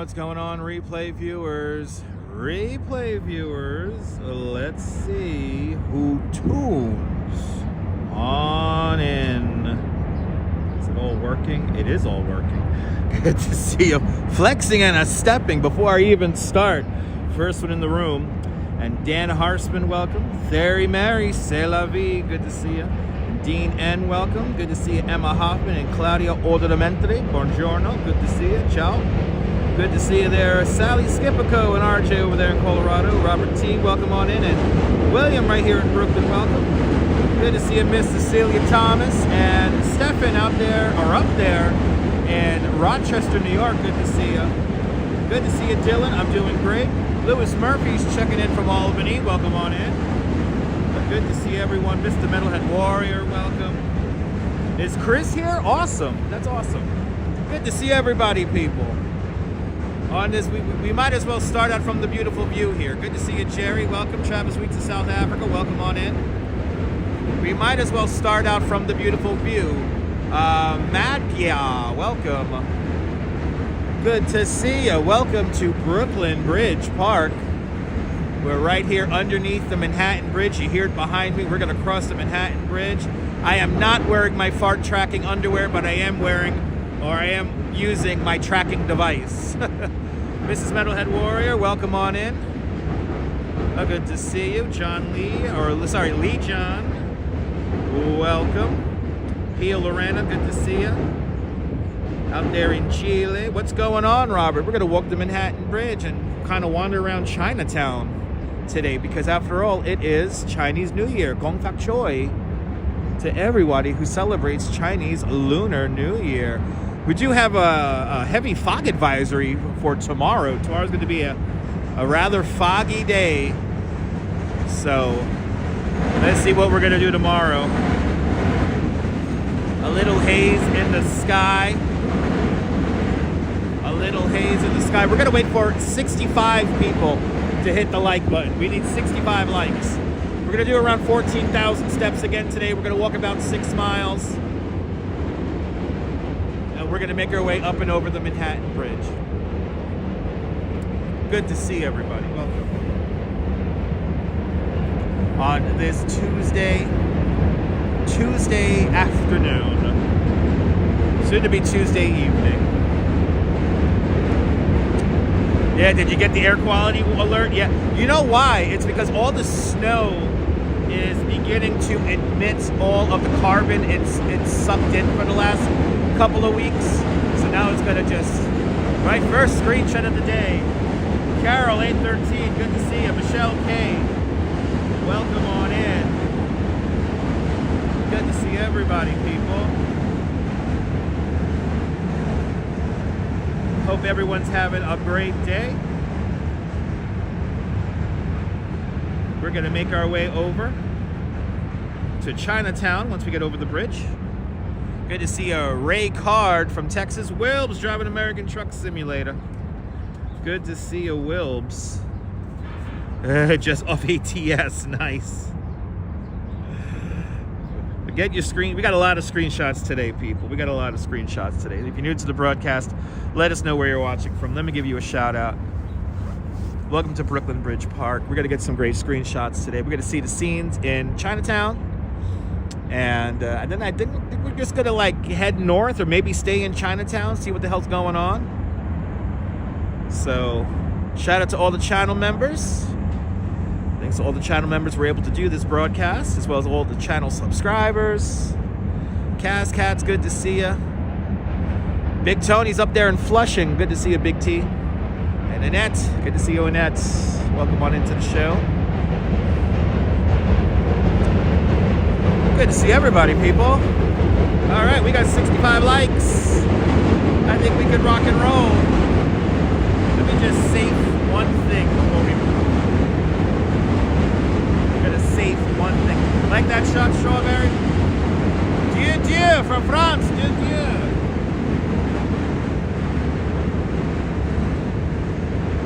What's going on, replay viewers? Let's see who tunes on in. Is it all working? It is all working. Good to see you. Flexing and a stepping before I even start. First one in the room. And Dan Harsman, welcome. Theri Mary, c'est la vie. Good to see you. Dean N, welcome. Good to see you. Emma Hoffman and Claudia Ordamentre. Buongiorno. Good to see you. Ciao. Good to see you there. Sally Skipico and RJ over there in Colorado. Robert T, welcome on in. And William right here in Brooklyn, welcome. Good to see you, Miss Cecilia Thomas. And Stefan out there, or up there in Rochester, New York. Good to see you. Good to see you, Dylan. I'm doing great. Lewis Murphy's checking in from Albany. Welcome on in. Good to see everyone. Mr. Metalhead Warrior, welcome. Is Chris here? Awesome. That's awesome. Good to see everybody, people. On this, we might as well start out from the beautiful view here. Good to see you, Jerry. Welcome. Travis Weeks of South Africa. Welcome on in. We might as well start out from the beautiful view. Madhya, welcome. Good to see you. Welcome to Brooklyn Bridge Park. We're right here underneath the Manhattan Bridge. You hear it behind me. We're going to cross the Manhattan Bridge. I am not wearing my fart tracking underwear, but I am using my tracking device. Mrs. Metalhead Warrior, welcome on in. Good to see you. John Lee, Lee John, welcome. Pia Lorena, good to see you. Out there in Chile. What's going on, Robert? We're going to walk the Manhattan Bridge and kind of wander around Chinatown today because, after all, it is Chinese New Year. Gong Fak Choi to everybody who celebrates Chinese Lunar New Year. We do have a heavy fog advisory for tomorrow. Tomorrow's going to be a rather foggy day. So let's see what we're going to do tomorrow. A little haze in the sky. A little haze in the sky. We're going to wait for 65 people to hit the like button. We need 65 likes. We're going to do around 14,000 steps again today. We're going to walk about 6 miles. We're going to make our way up and over the Manhattan Bridge. Good to see everybody. Welcome. On this Tuesday afternoon. Soon to be Tuesday evening. Yeah, did you get the air quality alert? Yeah. You know why? It's because all the snow is beginning to emit all of the carbon it's sucked in for the last couple of weeks. So now it's gonna just, my first screenshot of the day. Carol 813, good to see you. Michelle K, welcome on in. Good to see everybody, people. Hope everyone's having a great day. We're gonna make our way over to Chinatown once we get over the bridge. Good to see a Ray Card from Texas. Wilbs driving American Truck Simulator. Good to see a Wilbs. Just off ATS, nice. Get your screen. We got a lot of screenshots today, people. We got a lot of screenshots today. If you're new to the broadcast, let us know where you're watching from. Let me give you a shout out. Welcome to Brooklyn Bridge Park. We're gonna get some great screenshots today. We're gonna see the scenes in Chinatown, and then I think we're just gonna like head north or maybe stay in Chinatown, see what the hell's going on. So, shout out to all the channel members. Thanks to all the channel members we're able to do this broadcast, as well as all the channel subscribers. Cat's good to see ya. Big Tony's up there in Flushing. Good to see you, Big T. And Annette, good to see you, Annette. Welcome on into the show. Good to see everybody, people. All right, we got 65 likes. I think we could rock and roll. Let me just save one thing before we move. Safe one thing. Like that shot, Strawberry? Dieu from France. Dieu.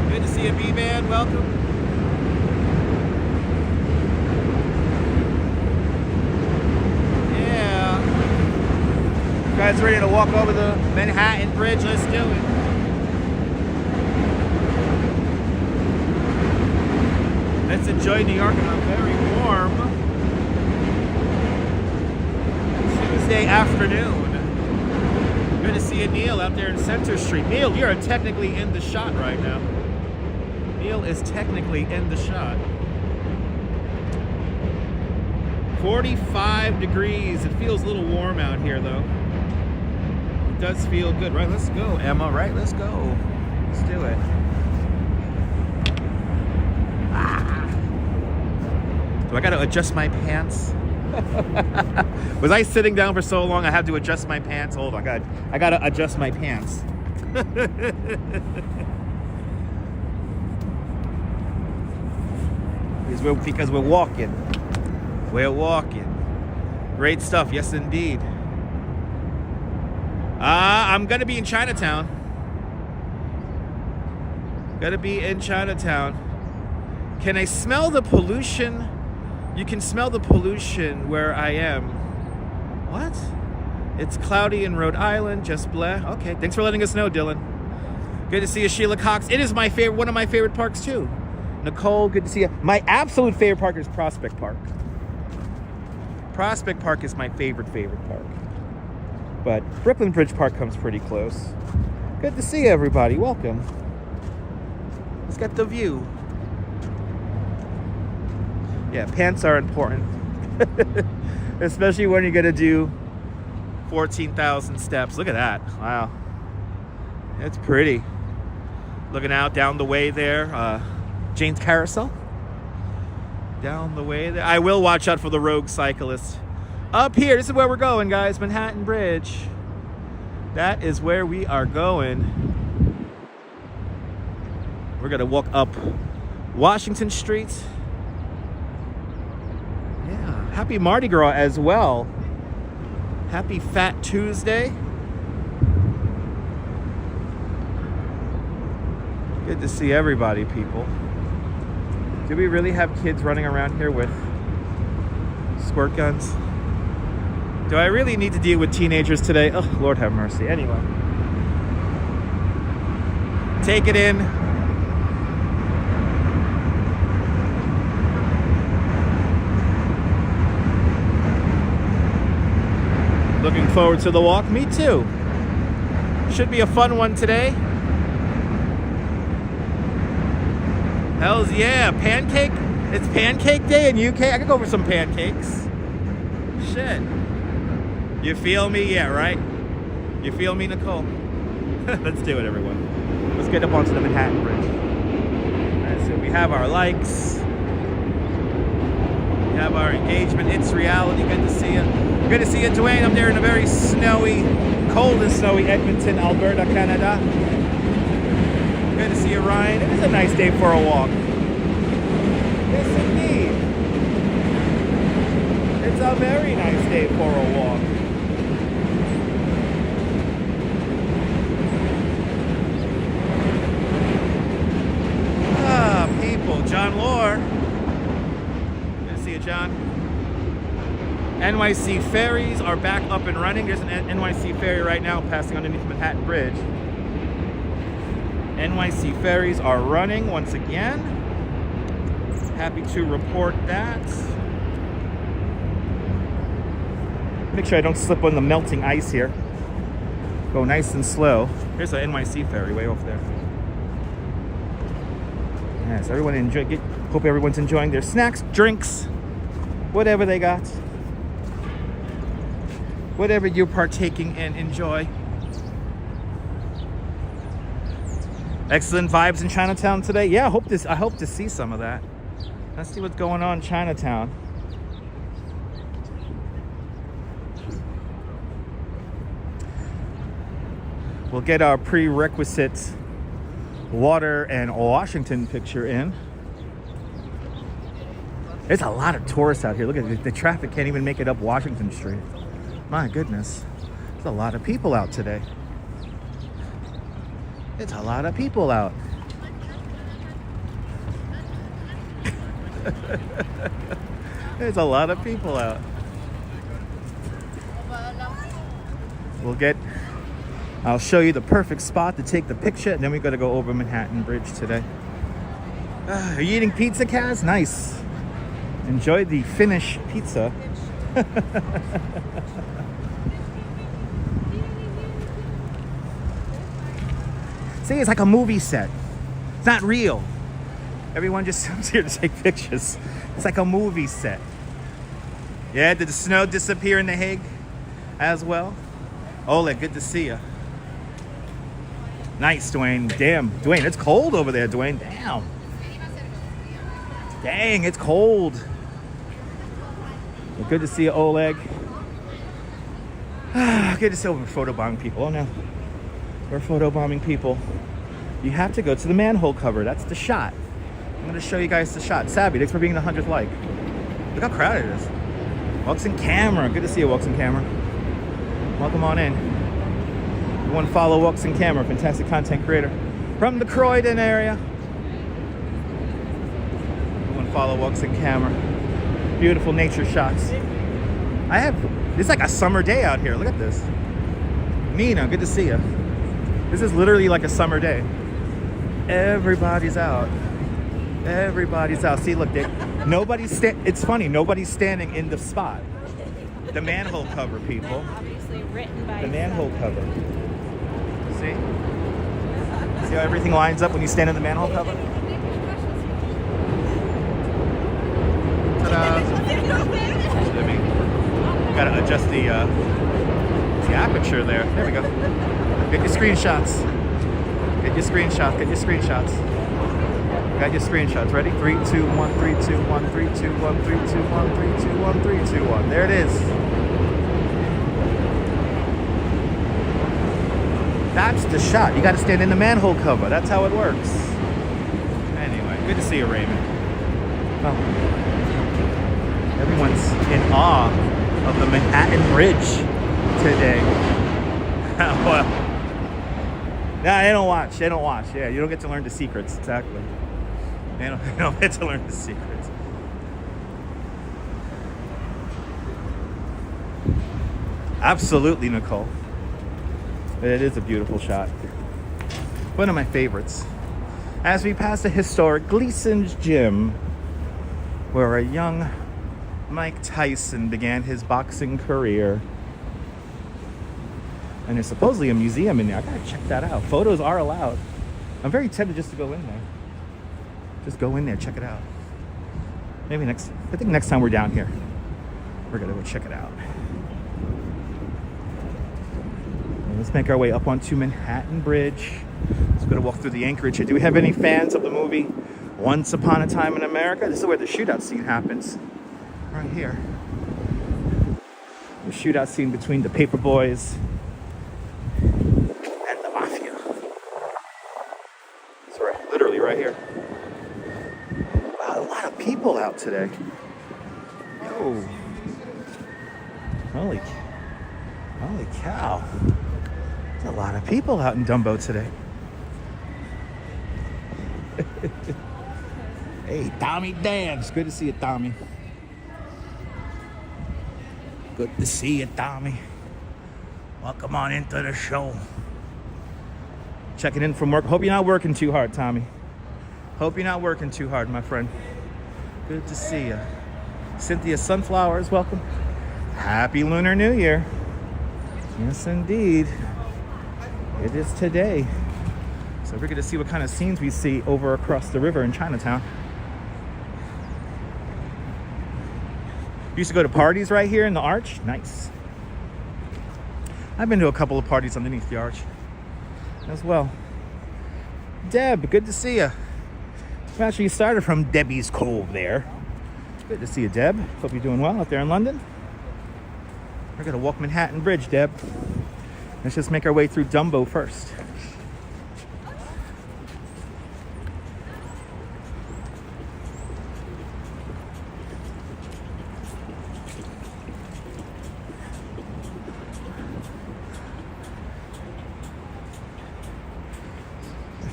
Good to see you, B-Man. Welcome. Yeah. You guys ready to walk over the Manhattan Bridge? Let's do it. Let's enjoy New York on a very warm Tuesday afternoon. Good to see you, Neil, out there in Center Street. Neil, you are technically in the shot right now. Neil is technically in the shot. 45 degrees. It feels a little warm out here, though. It does feel good. Right, let's go, Emma. Right, let's go. Let's do it. Do I gotta adjust my pants? Was I sitting down for so long I had to adjust my pants? Hold on, I gotta adjust my pants. Because we're walking. We're walking. Great stuff, yes indeed. I'm gonna be in Chinatown. Gotta be in Chinatown. Can I smell the pollution? You can smell the pollution where I am. What? It's cloudy in Rhode Island, just bleh. Okay, thanks for letting us know, Dylan. Good to see you, Sheila Cox. It is my favorite, one of my favorite parks too. Nicole, good to see you. My absolute favorite park is Prospect Park. Prospect Park is my favorite park. But Brooklyn Bridge Park comes pretty close. Good to see you, everybody. Welcome. Let's get the view. Yeah, pants are important. Especially when you're gonna do 14,000 steps. Look at that. Wow. It's pretty. Looking out down the way there. Jane's Carousel. Down the way there. I will watch out for the rogue cyclists. Up here, this is where we're going, guys. Manhattan Bridge. That is where we are going. We're gonna walk up Washington Street. Yeah, happy Mardi Gras as well. Happy Fat Tuesday. Good to see everybody, people. Do we really have kids running around here with squirt guns? Do I really need to deal with teenagers today? Oh, Lord have mercy. Anyway. Take it in. Looking forward to the walk. Me too. Should be a fun one today. Hells yeah, pancake. It's pancake day in UK. I could go for some pancakes. Shit. You feel me? Yeah, right? You feel me, Nicole? Let's do it, everyone. Let's get up onto the Manhattan Bridge. Alright, so we have our likes. We have our engagement. It's reality. Good to see you. Good to see you, Dwayne. I'm there in a very snowy, cold and snowy Edmonton, Alberta, Canada. Good to see you, Ryan. It is a nice day for a walk. Yes, indeed. It's a very nice day for a walk. Ah, people. John Lore. Good to see you, John. NYC ferries are back up and running. There's an NYC ferry right now passing underneath Manhattan Bridge. NYC ferries are running once again. Happy to report that. Make sure I don't slip on the melting ice here. Go nice and slow. Here's an NYC ferry way off there. Yes, everyone enjoy. Hope everyone's enjoying their snacks, drinks, whatever they got. Whatever you're partaking in, enjoy. Excellent vibes in Chinatown today. Yeah, I hope to see some of that. Let's see what's going on in Chinatown. We'll get our prerequisite water and Washington picture in. There's a lot of tourists out here. Look at the traffic can't even make it up Washington Street. My goodness. There's a lot of people out today. It's a lot of people out. There's a lot of people out. I'll show you the perfect spot to take the picture, and then we got to go over Manhattan Bridge today. Are you eating pizza, Kaz? Nice. Enjoy the Finnish pizza. See, it's like a movie set. It's not real. Everyone just comes here to take pictures. It's like a movie set. Yeah, did the snow disappear in The Hague as well? Oleg, good to see you. Nice, Dwayne. Damn, Dwayne, it's cold over there, Dwayne. Damn. Dang, it's cold. Well, good to see you, Oleg. Good to see we're photobombing people. Oh no, we're photobombing people. You have to go to the manhole cover. That's the shot. I'm going to show you guys the shot. Sabby, thanks for being the 100th like. Look how crowded it is. Woxen Camera. Good to see you, Woxen Camera. Welcome on in. You want to follow Woxen Camera, fantastic content creator from the Croydon area. You want to follow Woxen Camera. Beautiful nature shots. It's like a summer day out here. Look at this. Nina, good to see you. This is literally like a summer day. Everybody's out. Everybody's out. See, look, it's funny, nobody's standing in the spot. The manhole cover, people. Obviously written by the manhole cover. See? See how everything lines up when you stand in the manhole cover? Ta-da! Gotta adjust the aperture there. There we go. Get your screenshots. Get your screenshots. Get your screenshots. Got your screenshots. Ready? 3, 2, 1, 3, 2, 1, 3, 2, 1, 3, 2, 1, 3, 2, 1, 3, 2, 1. There it is. That's the shot. You got to stand in the manhole cover. That's how it works. Anyway, good to see you, Raymond. Oh. Everyone's in awe of the Manhattan Bridge today. Well, nah, they don't watch. They don't watch. Yeah, you don't get to learn the secrets. Exactly. They don't get to learn the secrets. Absolutely, Nicole. It is a beautiful shot. One of my favorites. As we pass the historic Gleason's Gym, where a young Mike Tyson began his boxing career. And there's supposedly a museum in there. I gotta check that out. Photos are allowed. I'm very tempted just to go in there. Just go in there, check it out. Maybe I think next time we're down here, we're gonna go check it out. And let's make our way up onto Manhattan Bridge. Let's go to walk through the Anchorage here. Do we have any fans of the movie Once Upon a Time in America? This is where the shootout scene happens. Right here. The shootout scene between the paper boys and the mafia. It's literally right here. Wow, a lot of people out today. Yo. Holy cow. There's a lot of people out in Dumbo today. Hey, Tommy Dance. Good to see you, Tommy. Good to see you, Tommy. Welcome on into the show. Checking in from work. Hope you're not working too hard, Tommy. Hope you're not working too hard, my friend. Good to see you. Cynthia Sunflowers, welcome. Happy Lunar New Year. Yes, indeed. It is today. So we're going to see what kind of scenes we see over across the river in Chinatown. Used to go to parties right here in the arch. Nice. I've been to a couple of parties underneath the arch as well. Deb, good to see you. We actually started from Debbie's Cove there. Good to see you, Deb. Hope you're doing well out there in London. We're gonna walk Manhattan Bridge, Deb. Let's just make our way through Dumbo first.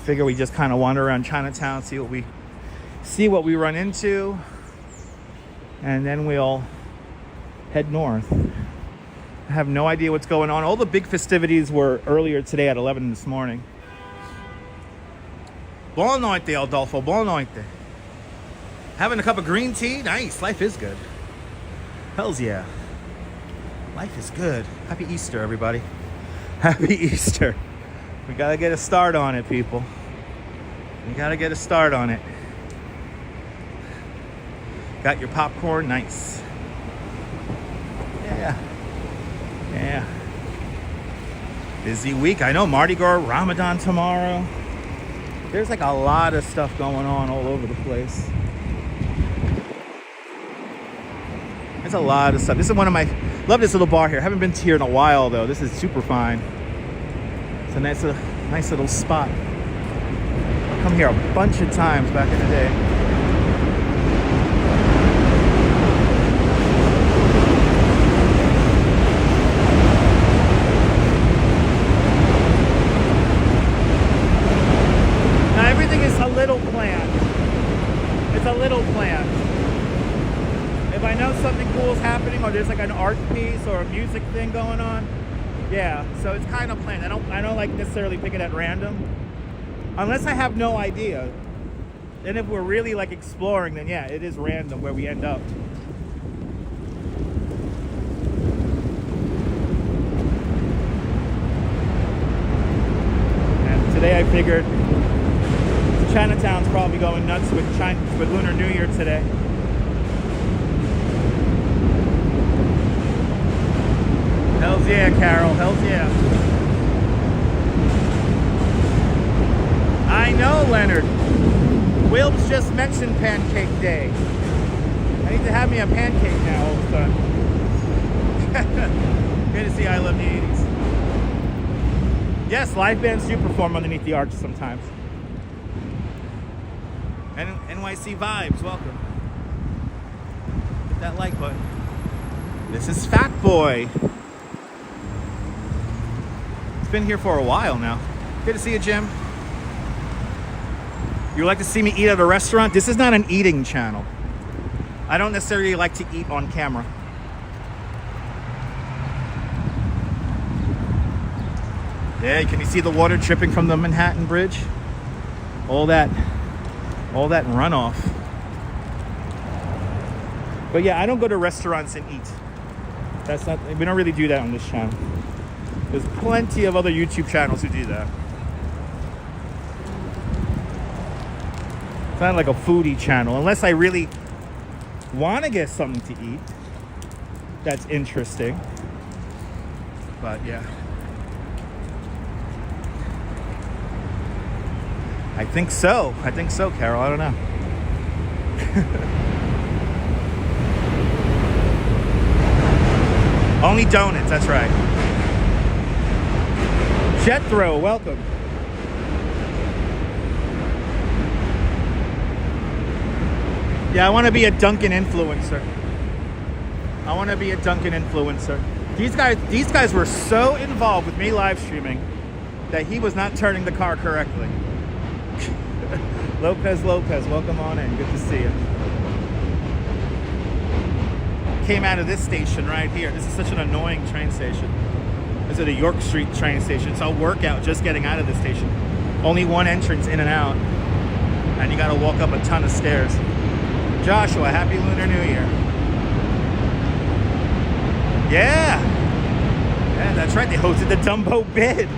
Figure we just kind of wander around Chinatown, see what we run into, and then we'll head north. I have no idea what's going on. All the big festivities were earlier today at 11 this morning. Buona notte, Adolfo. Buona notte. Having a cup of green tea? Nice. Life is good. Hells yeah. Life is good. Happy Easter, everybody. Happy Easter. We gotta get a start on it, people. We gotta get a start on it. Got your popcorn? Nice. Yeah. Busy week. I know, Mardi Gras, Ramadan tomorrow. There's like a lot of stuff going on all over the place. There's a lot of stuff. This is one of my... Love this little bar here. Haven't been here in a while, though. This is super fine. It's a nice little spot. I've come here a bunch of times back in the day. Now everything is a little planned. It's a little planned. If I know something cool is happening, or there's like an art piece or a music thing going on, yeah, so it's kind of planned. I don't like necessarily pick it at random, unless I have no idea. And if we're really like exploring, then yeah, it is random where we end up. And today I figured Chinatown's probably going nuts with Lunar New Year today. Hells yeah, Carol. Hells yeah. I know, Leonard. Wilbs just mentioned Pancake Day. I need to have me a pancake now all of a sudden. Good to see I Love the 80s. Yes, live bands do perform underneath the arch sometimes. And NYC Vibes, welcome. Hit that like button. This is Fat Boy. Been here for a while now. Good to see you, Jim. You would like to see me eat at a restaurant? This is not an eating channel. I don't necessarily like to eat on camera. Yeah, can you see the water dripping from the Manhattan Bridge? All that runoff. But yeah, I don't go to restaurants and eat. We don't really do that on this channel. There's plenty of other YouTube channels who do that. It's not like a foodie channel, unless I really want to get something to eat that's interesting. But yeah, I think so, Carol. I don't know. Only donuts, that's right. Jethro, welcome. Yeah, I want to be a Dunkin' influencer. These guys were so involved with me live streaming that he was not turning the car correctly. Lopez, welcome on in. Good to see you. Came out of this station right here. This is such an annoying train station. This is a York Street train station. It's a workout just getting out of this station. Only one entrance in and out. And you gotta walk up a ton of stairs. Joshua, happy Lunar New Year. Yeah, that's right. They hosted the Dumbo bid.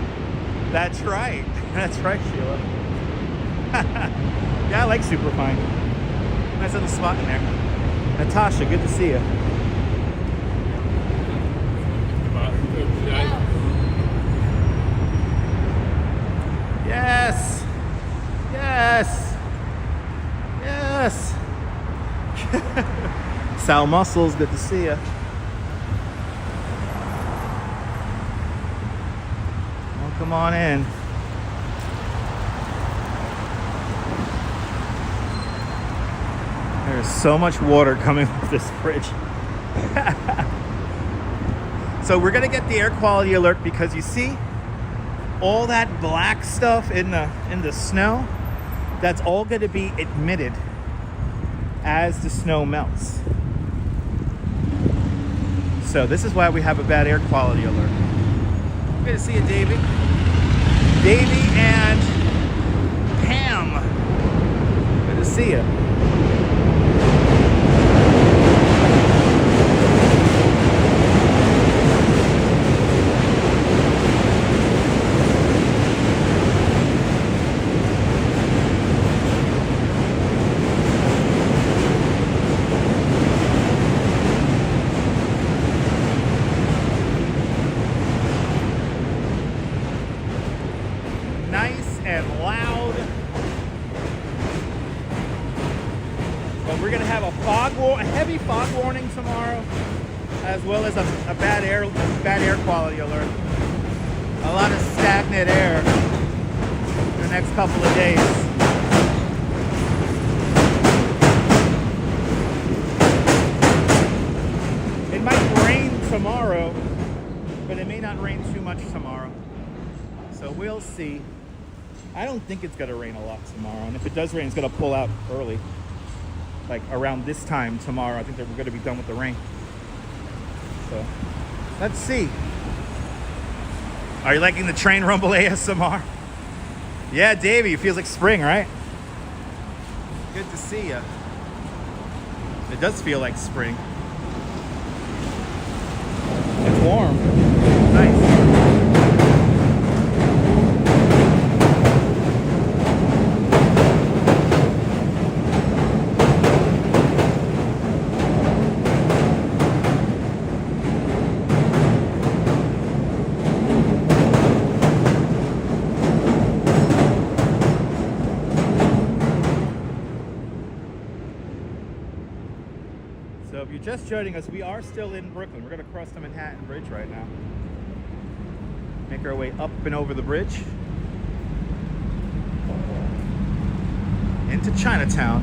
That's right, Sheila. Yeah, I like Superfine. Nice little spot in there. Natasha, good to see you. Yes. Sal Muscles, good to see you. Well, come on in. There's so much water coming off this fridge. So we're gonna get the air quality alert because you see all that black stuff in the snow. That's all gonna be emitted as the snow melts. So this is why we have a bad air quality alert. Good to see you, Davey. Davey and Pam. Good to see you. Heavy fog warning tomorrow, as well as a bad air quality alert. A lot of stagnant air in the next couple of days. It might rain tomorrow, but it may not rain too much tomorrow. So we'll see. I don't think it's going to rain a lot tomorrow, and if it does rain, it's going to pull out early. Like around this time tomorrow, I think that we're going to be done with the rain. So, let's see. Are you liking the train rumble ASMR? Yeah, Davey, it feels like spring, right? Good to see you. It does feel like spring. It's warm. Nice. So if you're just joining us, we are still in Brooklyn. We're going to cross the Manhattan Bridge right now. Make our way up and over the bridge into Chinatown.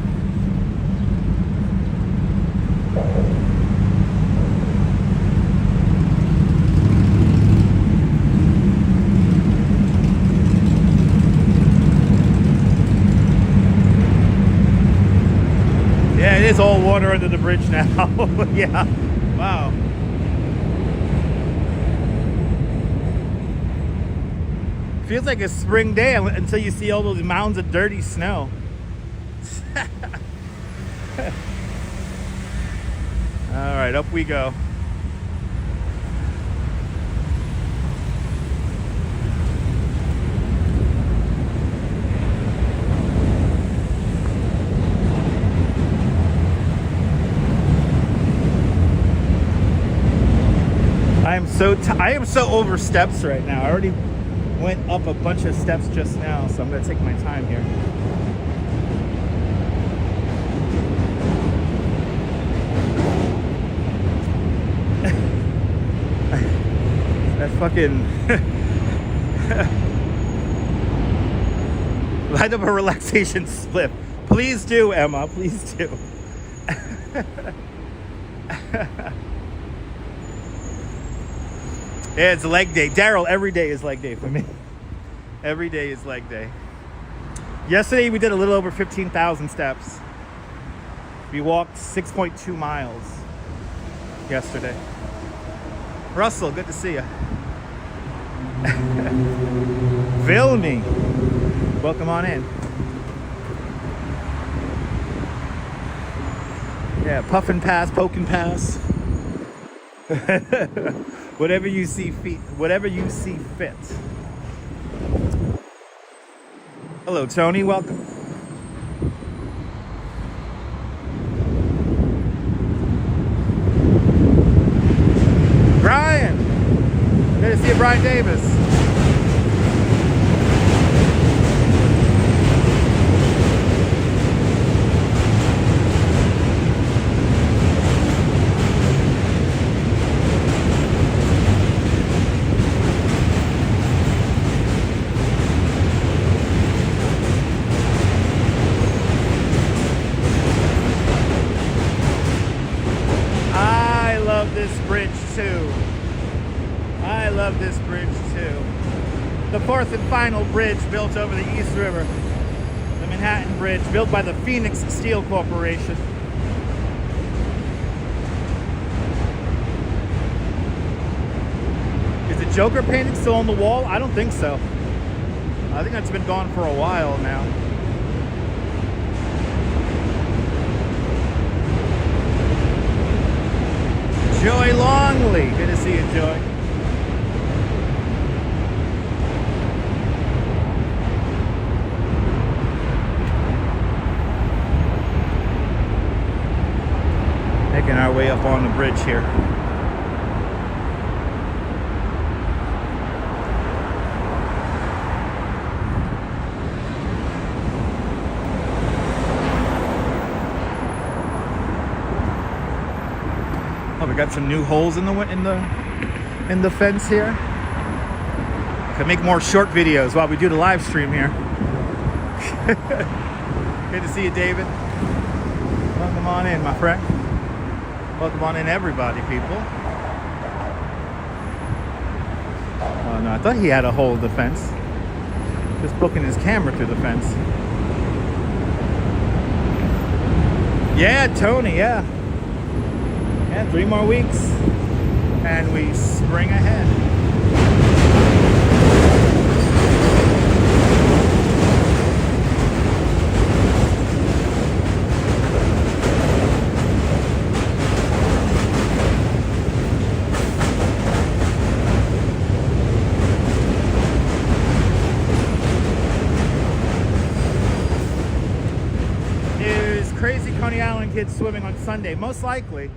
Yeah, it is all water under the bridge now. Yeah, wow. Feels like a spring day until you see all those mounds of dirty snow. All right, up we go. I am so over steps right now. I already went up a bunch of steps just now, so I'm gonna take my time here. That fucking light up a relaxation split. Please do, Emma. Please do. Yeah, it's leg day. Daryl, every day is leg day for me. Every day is leg day. Yesterday we did a little over 15,000 steps. We walked 6.2 miles yesterday. Russell, good to see you. Vilni, welcome on in. Yeah, puff and pass, poke and pass. Whatever you see fit. Whatever you see fit. Hello, Tony. Welcome. Brian. Good to see you, Brian Davis. This bridge too. The fourth and final bridge built over the East River. The Manhattan Bridge, built by the Phoenix Steel Corporation. Is the Joker painting still on the wall? I don't think so. I think that's been gone for a while now. Joy Longley. Good to see you, Joy. Making our way up on the bridge here. Oh, we got some new holes in the fence here. Can make more short videos while we do the live stream here. Good to see you, David. Welcome on in, my friend. Welcome on in, everybody, people. Oh no, I thought he had a hole in the fence. Just booking his camera through the fence. Yeah, Tony, yeah. Yeah, 3 more weeks. And we spring ahead. Coney Island kids swimming on Sunday. Most likely.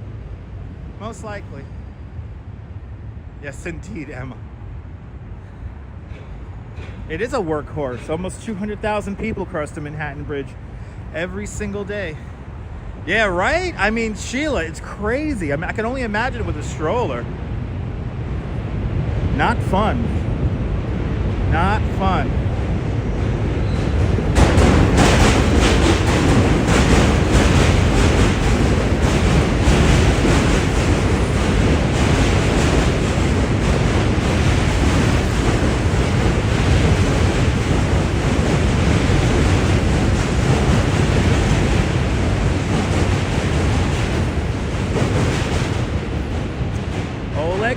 Most likely. Yes, indeed, Emma. It is a workhorse. Almost 200,000 people cross the Manhattan Bridge every single day. Yeah, right? I mean, Sheila, it's crazy. I mean, I can only imagine it with a stroller. Not fun. Not fun.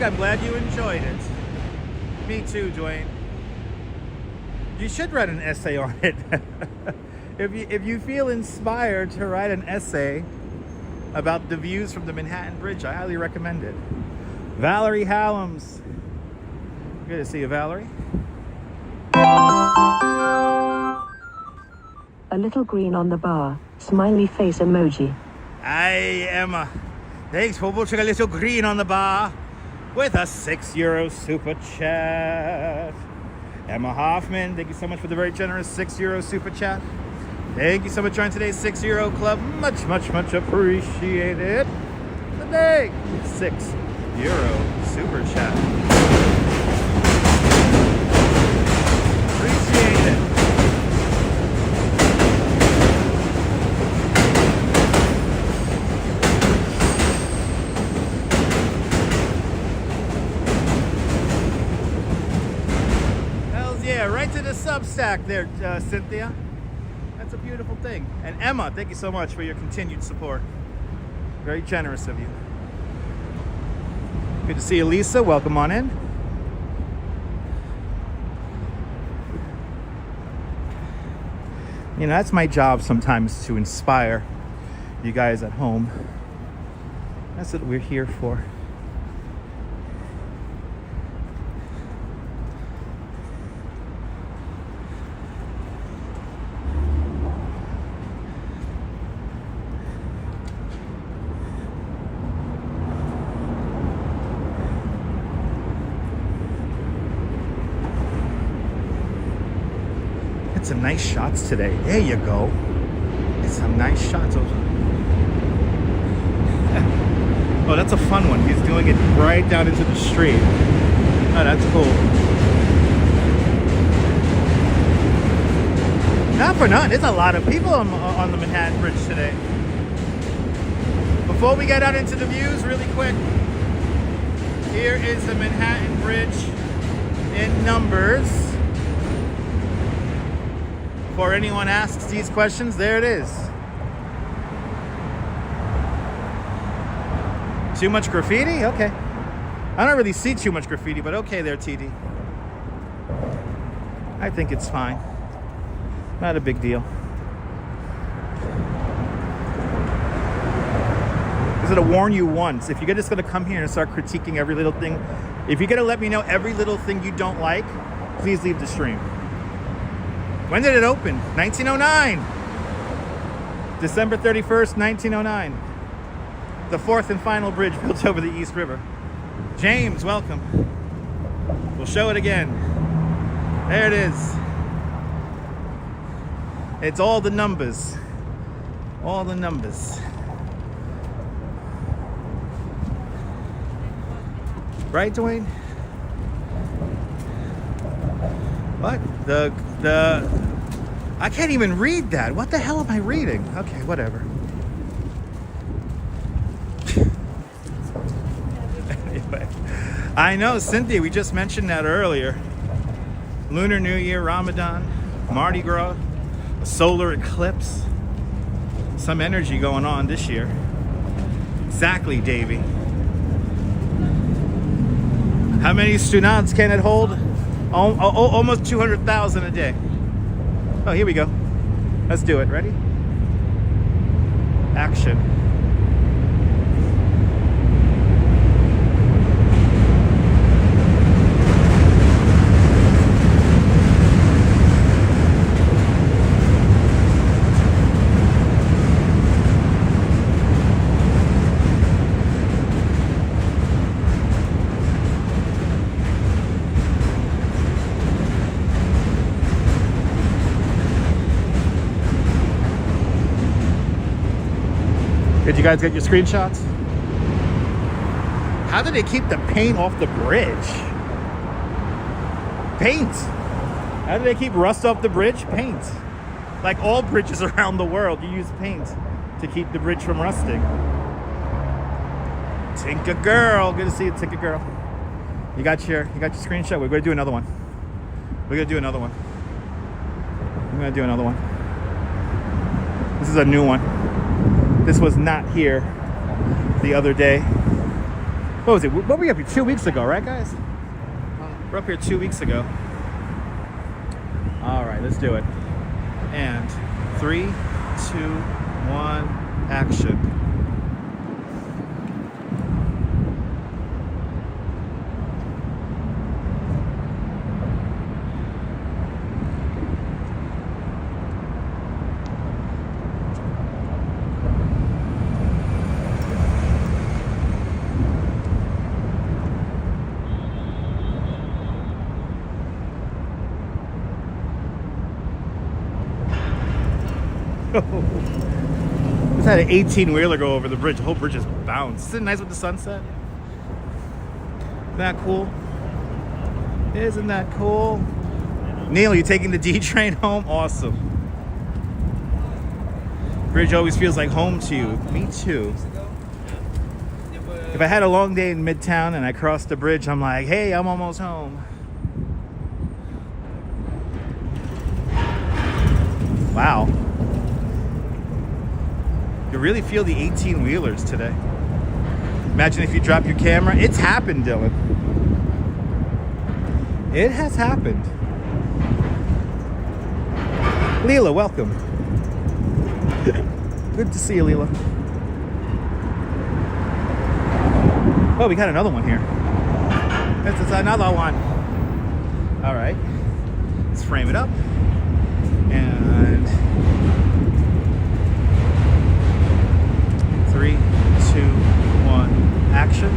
I'm glad you enjoyed it. Me too, Dwayne. You should write an essay on it. If you feel inspired to write an essay about the views from the Manhattan Bridge, I highly recommend it. Valerie Hallams. Good to see you, Valerie. A little green on the bar. Smiley face emoji. Hi, Emma. Thanks for putting a little green on the bar. with a €6 super chat. Emma Hoffman, thank you so much for the very generous €6 super chat. Thank you so much for joining today's €6 club. Much, much, much appreciated. Today, €6 super chat. Appreciate it. Hells yeah, right to the Substack there, Cynthia. That's a beautiful thing. And Emma, thank you so much for your continued support. Very generous of you. Good to see you, Lisa. Welcome on in. You know, that's my job sometimes, to inspire you guys at home. That's what we're here for. Some nice shots today. There you go. It's some nice shots. Oh, that's a fun one. He's doing it right down into the street. Oh, that's cool. Not for nothing. There's a lot of people on the Manhattan Bridge today. Before we get out into the views, really quick, here is the Manhattan Bridge in numbers. Before anyone asks these questions, there it is. Too much graffiti? Okay. I don't really see too much graffiti, but okay there, TD. I think it's fine. Not a big deal. Because it'll warn you once. If you're just going to come here and start critiquing every little thing, if you're going to let me know every little thing you don't like, please leave the stream. When did it open? 1909. December 31st, 1909. The fourth and final bridge built over the East River. James, welcome. We'll show it again. There it is. It's all the numbers. All the numbers. Right, Dwayne? What? I can't even read that. What the hell am I reading? Okay, whatever. Anyway, I know, Cynthia, we just mentioned that earlier. Lunar New Year, Ramadan, Mardi Gras, a solar eclipse. Some energy going on this year. Exactly, Davey. How many students can it hold? Almost 200,000 a day. Oh, here we go. Let's do it. Ready? Action. Did you guys get your screenshots? How did they keep the paint off the bridge? Paint. How do they keep rust off the bridge? Paint. Like all bridges around the world, you use paint to keep the bridge from rusting. Tinker girl, good to see you, Tinker girl. You got your screenshot. We're gonna do another one. We're gonna do another one. I'm gonna do another one. This is a new one. This was not here the other day. What was it? What were we up here 2 weeks ago, right, guys? We're up here 2 weeks ago. All right, let's do it. And 3, 2, 1, action. Just had an 18-wheeler go over the bridge. The whole bridge is bounced. Isn't it nice with the sunset? Isn't that cool? Isn't that cool? Neil, you taking the D train home? Awesome. Bridge always feels like home to you. Me too. If I had a long day in Midtown and I crossed the bridge, I'm like, hey, I'm almost home. Wow. You really feel the 18-wheelers today. Imagine if you drop your camera. It's happened, Dylan. It has happened. Leela, welcome. Good to see you, Leela. Oh, we got another one here. This is another one. All right. Let's frame it up. And 3, 2, 1, action.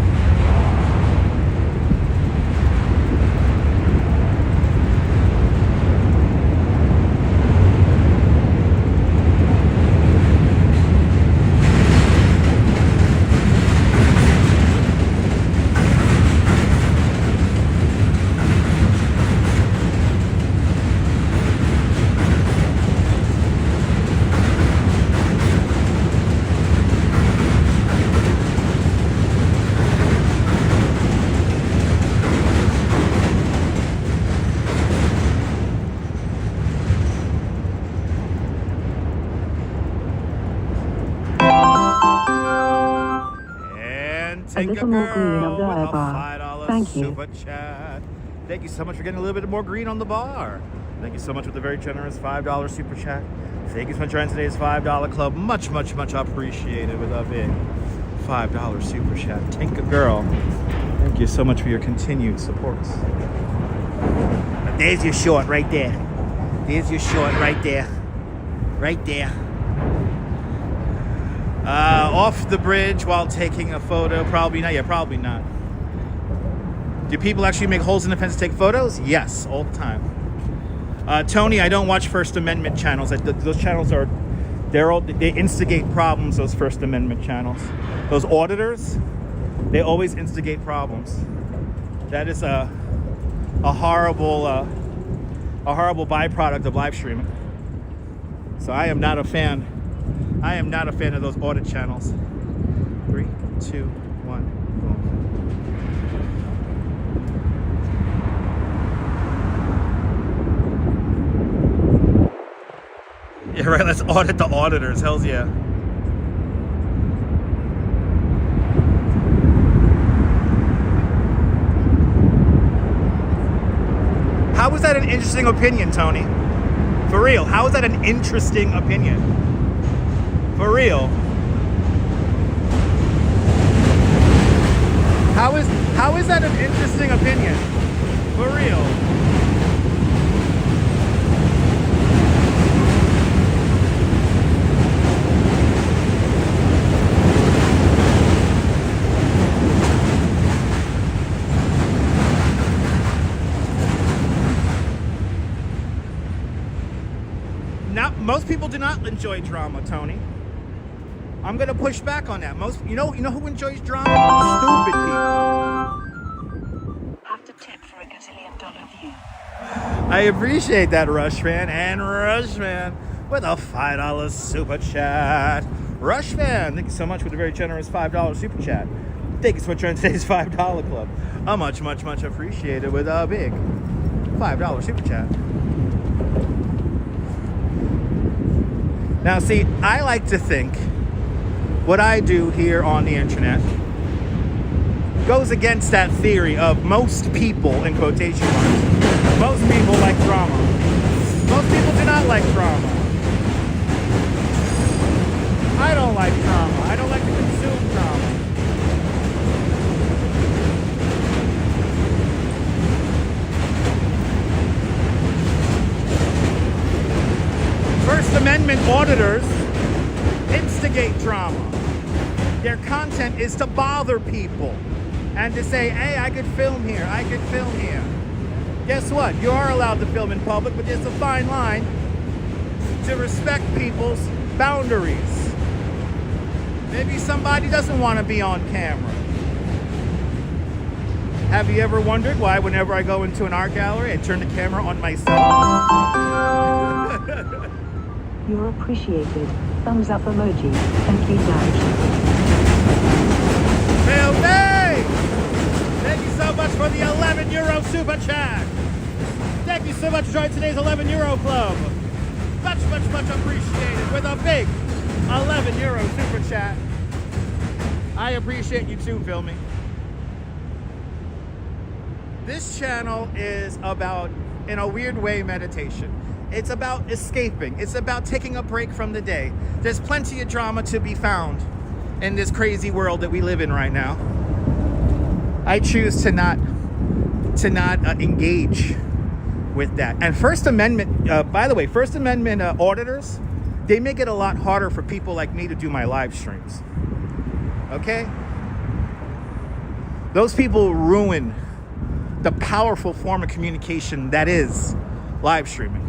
A little more green on the bar. $5 Thank you. super chat. Thank you so much for getting a little bit more green on the bar. Thank you so much for the very generous $5 super chat. Thank you so much for joining today's $5 club. Much, much, much appreciated with a big $5 super chat. Tinker girl. Thank you so much for your continued support. There's your short right there. There's your short right there. Right there. Off the bridge while taking a photo. Probably not. Yeah, probably not. Do people actually make holes in the fence to take photos? Yes, all the time. Tony, I don't watch First Amendment channels. Those channels they instigate problems, those First Amendment channels. Those auditors, they always instigate problems. That is a horrible byproduct of live streaming. So I am not a fan. I am not a fan of those audit channels. 3, 2, 1, boom. Yeah, right, let's audit the auditors. Hells yeah. How is that an interesting opinion, Tony? For real, how is that an interesting opinion? For real. How is that an interesting opinion? For real. Now, most people do not enjoy drama, Tony. I'm gonna push back on that. You know who enjoys drama? Stupid people. Have to tip for a gazillion-dollar view. I appreciate that, Rushman. And Rushman with a $5 super chat. Rushman, thank you so much for the very generous $5 super chat. Thank you so much for today's $5 club. A much, much, much appreciated with a big $5 super chat. Now, see, I like to think what I do here on the internet goes against that theory of most people, in quotation marks. Most people like drama. Most people do not like drama. I don't like drama. I don't like to consume drama. First Amendment auditors instigate drama. Their content is to bother people and to say, hey, I could film here, I could film here. Guess what? You are allowed to film in public, but there's a fine line to respect people's boundaries. Maybe somebody doesn't want to be on camera. Have you ever wondered why whenever I go into an art gallery, I turn the camera on myself? You're appreciated. Thumbs up emoji. Thank you, Dad. Filthy! Thank you so much for the €11 super chat. Thank you so much for joining today's €11 club. Much, much, much appreciated with a big €11 super chat. I appreciate you too, Filmy. This channel is about, in a weird way, meditation. It's about escaping. It's about taking a break from the day. There's plenty of drama to be found in this crazy world that we live in right now. I choose to not engage with that. And First Amendment, by the way, First Amendment auditors, they make it a lot harder for people like me to do my live streams. Okay? Those people ruin the powerful form of communication that is live streaming.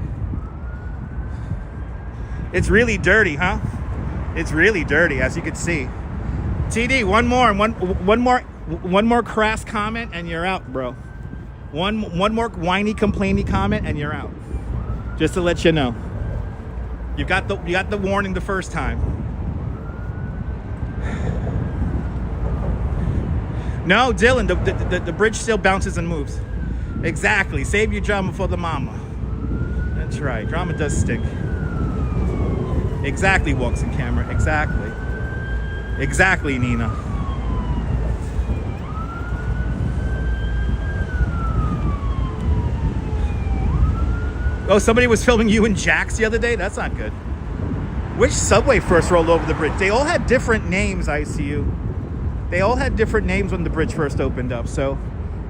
It's really dirty, huh? It's really dirty, as you can see. TD, one more crass comment and you're out, bro. One more whiny, complainy comment and you're out. Just to let you know. You got the warning the first time. No, Dylan, the bridge still bounces and moves. Exactly. Save your drama for the mama. That's right. Drama does stink. Exactly, walks in camera. Exactly. Exactly, Nina. Oh, somebody was filming you and Jax the other day? That's not good. Which subway first rolled over the bridge? They all had different names, ICU. They all had different names when the bridge first opened up, so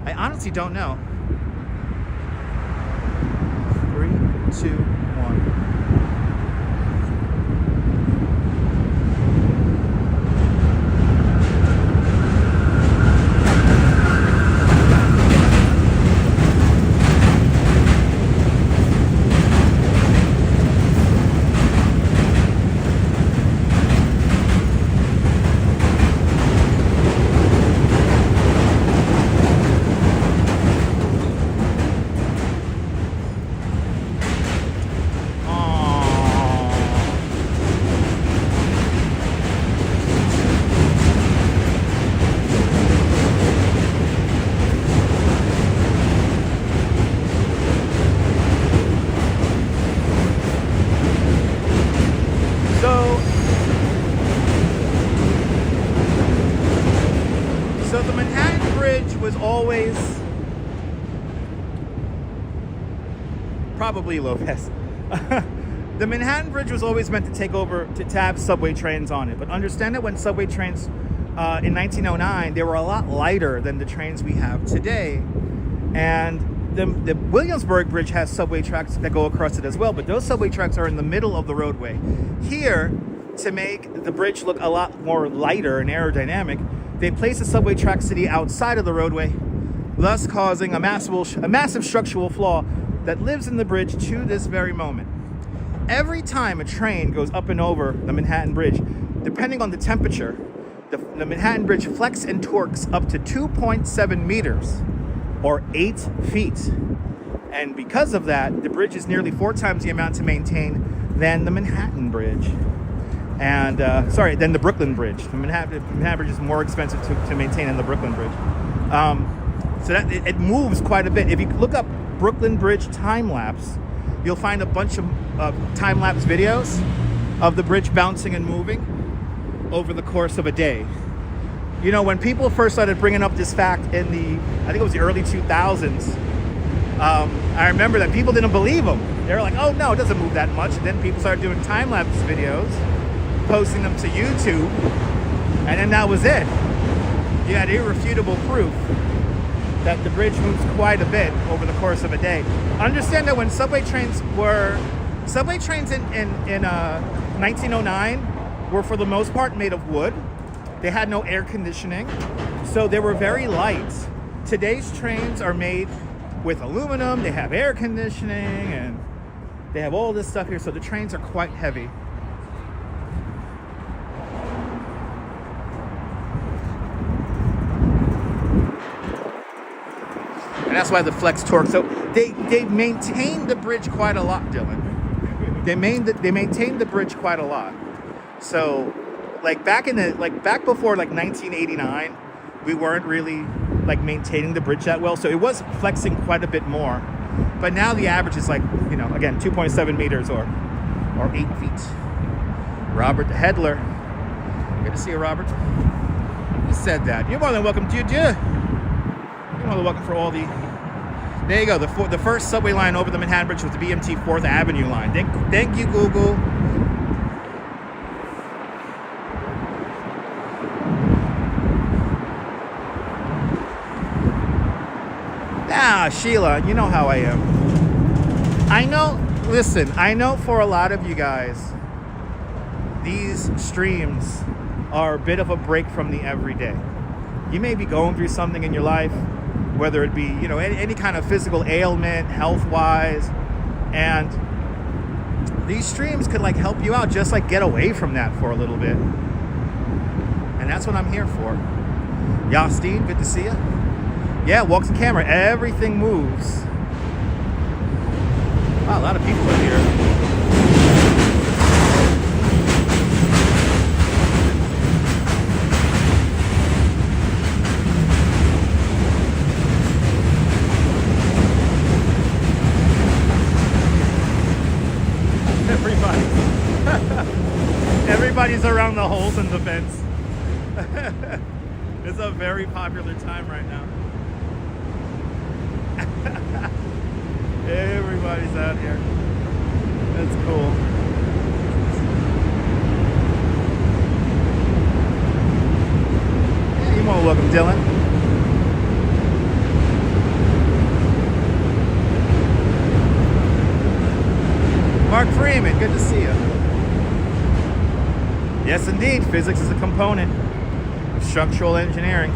I honestly don't know. 3, 2, 1. So the Manhattan Bridge was always probably Lopez. The Manhattan Bridge was always meant to take over, to have subway trains on it. But understand that when subway trains in 1909, they were a lot lighter than the trains we have today. And the Williamsburg Bridge has subway tracks that go across it as well, but those subway tracks are in the middle of the roadway. Here, to make the bridge look a lot more lighter and aerodynamic, they place the subway tracks to the outside of the roadway, thus causing a massive structural flaw that lives in the bridge to this very moment. Every time a train goes up and over the Manhattan Bridge, depending on the temperature, the Manhattan Bridge flexes and torques up to 2.7 meters or 8 feet. And because of that, the bridge is nearly 4 times the amount to maintain than the Manhattan Bridge. And, than the Brooklyn Bridge. The Manhattan Bridge is more expensive to maintain than the Brooklyn Bridge. So that it moves quite a bit. If you look up Brooklyn Bridge time-lapse, you'll find a bunch of time-lapse videos of the bridge bouncing and moving over the course of a day. You know, when people first started bringing up this fact in I think it was the early 2000s, I remember that people didn't believe them. They were like, oh no, it doesn't move that much. And then people started doing time-lapse videos, posting them to YouTube, and then that was it. You had irrefutable proof that the bridge moves quite a bit over the course of a day. Understand that when subway trains in 1909 were for the most part made of wood. They had no air conditioning, so they were very light. Today's trains are made with aluminum, they have air conditioning, and they have all this stuff here, so the trains are quite heavy. And that's why the flex torque. So they maintained the bridge quite a lot, Dylan. They maintained the bridge quite a lot. So like back before like 1989, we weren't really like maintaining the bridge that well. So it was flexing quite a bit more. But now the average is like, you know, again, 2.7 meters or 8 feet. Robert the Headler. Good to see you, Robert. You said that. You're more than welcome, dude. You're more than welcome for all the... There you go. The first subway line over the Manhattan Bridge was the BMT 4th Avenue line. Thank you, Google. Ah, Sheila, you know how I am. I know, listen, I know for a lot of you guys, these streams are a bit of a break from the everyday. You may be going through something in your life, whether it be, you know, any kind of physical ailment, health-wise, and these streams could like help you out, just like get away from that for a little bit. And that's what I'm here for. Yasteen, good to see you. Yeah, walk the camera. Everything moves. Wow, a lot of people are here. Everybody's around the holes in the fence. It's a very popular time right now. Everybody's out here. That's cool. Yeah, you're more welcome, Dylan. Mark Freeman, good to see you. Yes, indeed, physics is a component of structural engineering.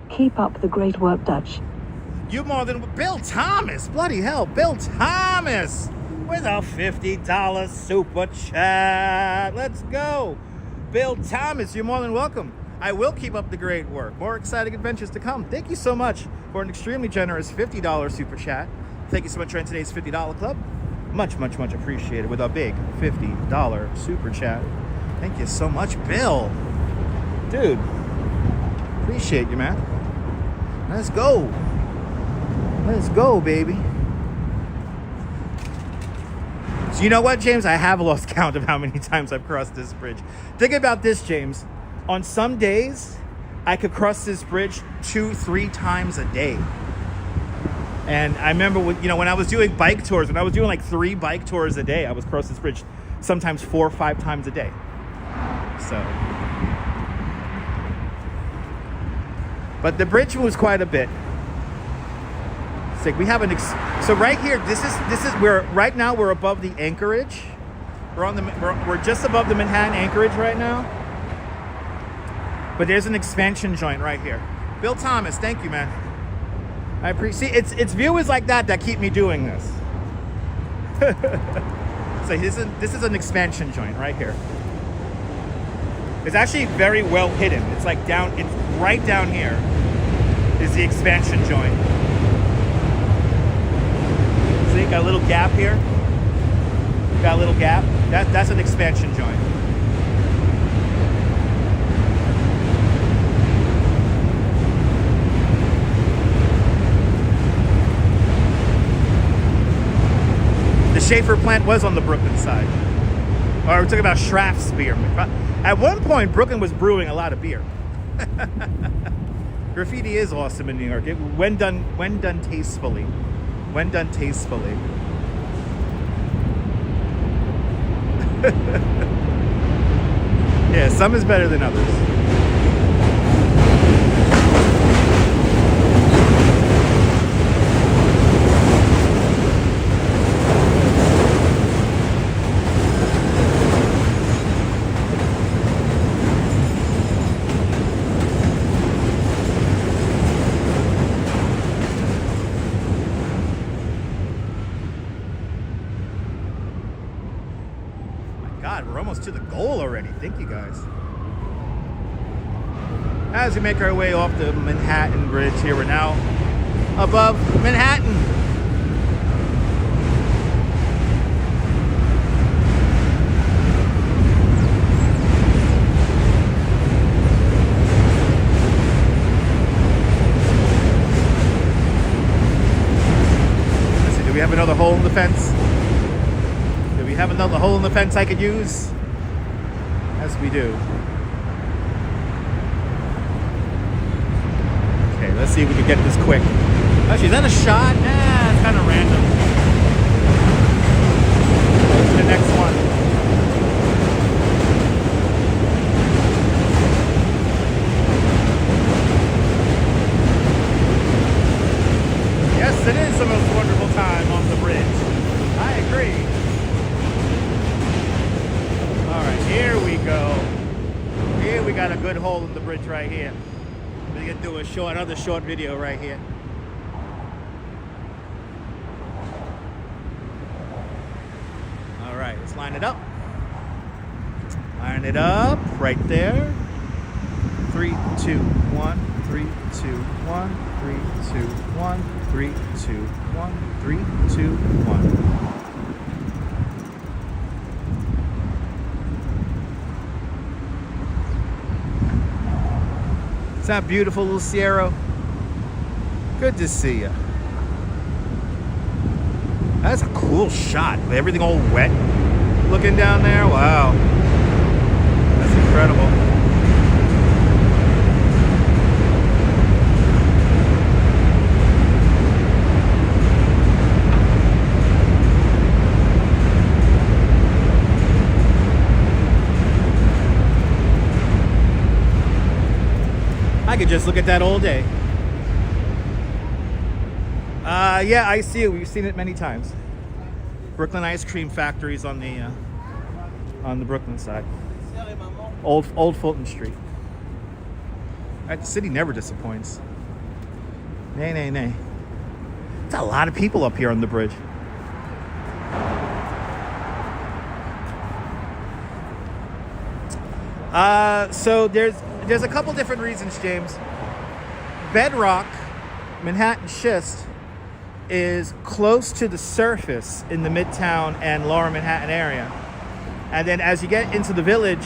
Keep up the great work, Dutch. You more than Bill Thomas. Bloody hell, Bill Thomas with a $50 super chat. Let's go. Bill Thomas, you're more than welcome. I will keep up the great work. More exciting adventures to come. Thank you so much for an extremely generous $50 super chat. Thank you so much for today's $50 club. Much, much, much appreciated with a big $50 super chat. Thank you so much, Bill. Dude, appreciate you, man. Let's go. Let's go, baby. So you know what, James? I have lost count of how many times I've crossed this bridge. Think about this, James. On some days, I could cross this bridge 2-3 times a day. And I remember when I was doing bike tours, when I was doing like 3 bike tours a day, I was crossing this bridge sometimes 4 or 5 times a day. So... But the bridge moves quite a bit. It's like we have so right here, this is where right now we're above the anchorage. We're just above the Manhattan anchorage right now. But there's an expansion joint right here. Bill Thomas, thank you, man. I appreciate it's viewers like that keep me doing this. So this is an expansion joint right here. It's actually very well hidden. It's like it's right down here is the expansion joint. See, got a little gap here. Got a little gap. That's an expansion joint. The Schaefer plant was on the Brooklyn side. Or we're talking about Schraff's beer. At one point, Brooklyn was brewing a lot of beer. Graffiti is awesome in New York. When done tastefully. When done tastefully. Yeah, some is better than others. To the goal already. Thank you, guys. As we make our way off the Manhattan Bridge here, we're now above Manhattan. Let's see, do we have another hole in the fence? Do we have another hole in the fence I could use? Yes, we do. Okay, let's see if we can get this quick. Actually, is that a shot? Nah, it's kind of random. What's the next one? Yes, it is the most wonderful time on the bridge. I agree. All right, here we go. Here we got a good hole in the bridge right here. We're gonna do another short video right here. All right, let's line it up. Line it up right there. 3, 2, 1, 3, 2, 1, 3, 2, 1, 3, 2, 1, 3, 2, 1. Is that beautiful, Luciero? Good to see you. That's a cool shot. With everything all wet looking down there. Wow. That's incredible. I could just look at that all day. Yeah, I see it. We've seen it many times. Brooklyn ice cream factories on the Brooklyn side. Old Fulton Street. The city never disappoints. Nay, nay, nay. There's a lot of people up here on the bridge. So there's a couple different reasons, James. Bedrock, Manhattan schist, is close to the surface in the Midtown and Lower Manhattan area. And then as you get into the Village,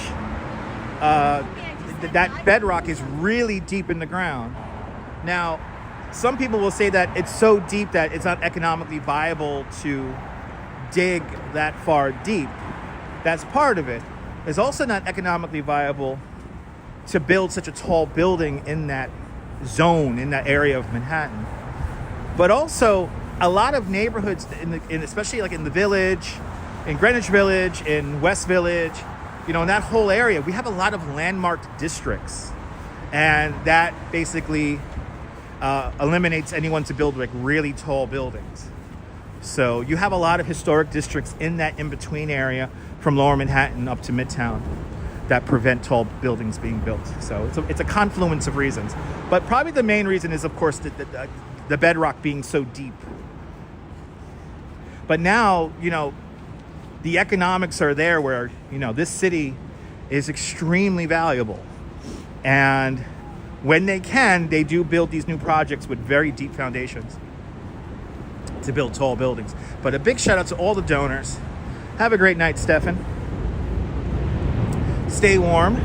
that bedrock is really deep in the ground. Now, some people will say that it's so deep that it's not economically viable to dig that far deep. That's part of it. It's also not economically viable to build such a tall building in that zone, in that area of Manhattan. But also, a lot of neighborhoods, especially like in the Village, in Greenwich Village, in West Village, in that whole area, we have a lot of landmarked districts. And that basically eliminates anyone to build like really tall buildings. So you have a lot of historic districts in that in-between area from Lower Manhattan up to Midtown that prevent tall buildings being built. So it's a confluence of reasons. But probably the main reason is, of course, the bedrock being so deep. But now, the economics are there where, this city is extremely valuable. And when they can, they do build these new projects with very deep foundations to build tall buildings. But a big shout out to all the donors. Have a great night, Stefan. Stay warm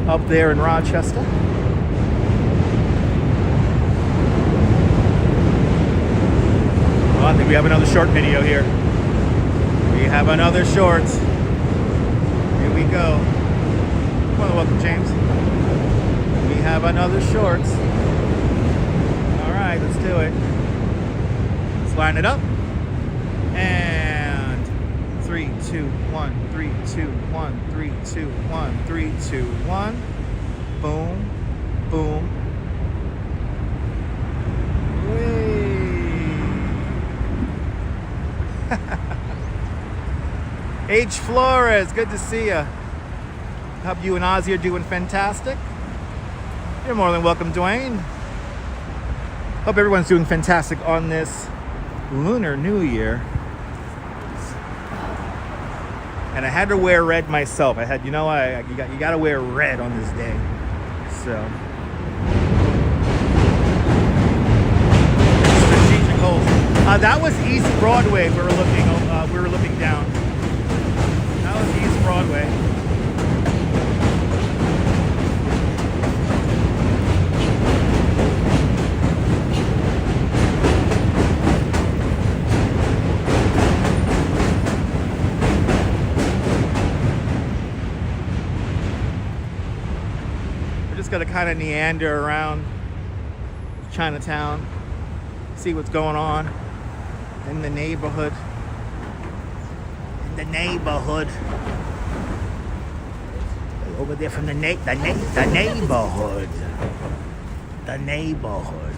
up there in Rochester. Well, I think we have another short video here. We have another short. Here we go. Well, welcome, James. We have another short. All right, let's do it. Let's line it up. And 3, 2, 1, 3, 2, 1, 3, 2, 1, 3, 2, 1. Boom, boom. H. Flores, good to see you. Hope you and Ozzy are doing fantastic. You're more than welcome, Dwayne. Hope everyone's doing fantastic on this Lunar New Year. And I had to wear red myself. I had, you gotta wear red on this day. So strategic holes. That was East Broadway. We were looking down. That was East Broadway. Got to kind of meander around Chinatown, see what's going on in the neighborhood. Over there from the neighborhood. The neighborhood.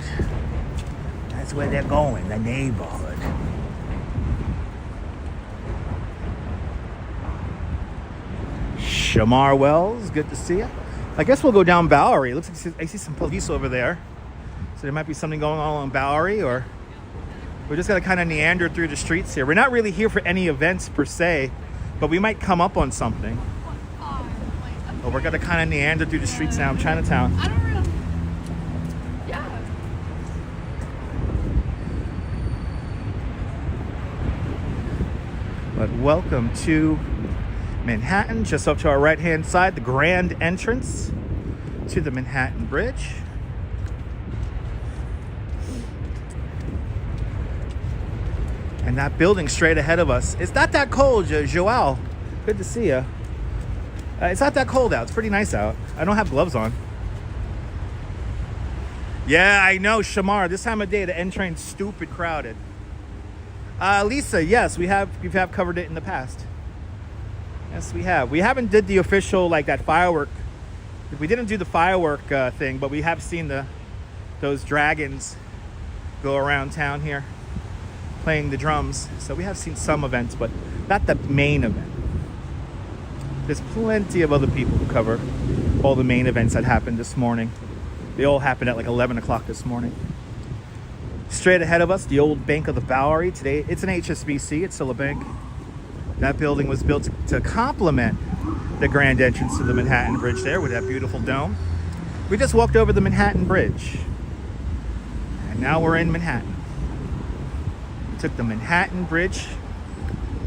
That's where they're going, the neighborhood. Shamar Wells, good to see you. I guess we'll go down Bowery. It looks like I see some police over there. So there might be something going on Bowery, or we're just gonna kind of meander through the streets here. We're not really here for any events per se, but we might come up on something. But we're gonna kind of meander through the streets now in Chinatown. I don't really. Yeah. But welcome to Manhattan. Just up to our right hand side, the grand entrance to the Manhattan Bridge. And that building straight ahead of us, it's not that cold, Joelle. Good to see you. It's not that cold out. It's pretty nice out. I don't have gloves on. Yeah, I know, Shamar. This time of day, the N train's stupid crowded. Lisa, yes, we have covered it in the past. Yes, we have. We haven't did the official, like, that firework. We didn't do the firework thing, but we have seen those dragons go around town here playing the drums. So we have seen some events, but not the main event. There's plenty of other people who cover all the main events that happened this morning. They all happened at like 11 o'clock this morning. Straight ahead of us, the old Bank of the Bowery. Today, it's an HSBC. It's still a bank. That building was built to complement the grand entrance to the Manhattan Bridge there with that beautiful dome. We just walked over the Manhattan Bridge. And now we're in Manhattan. We took the Manhattan Bridge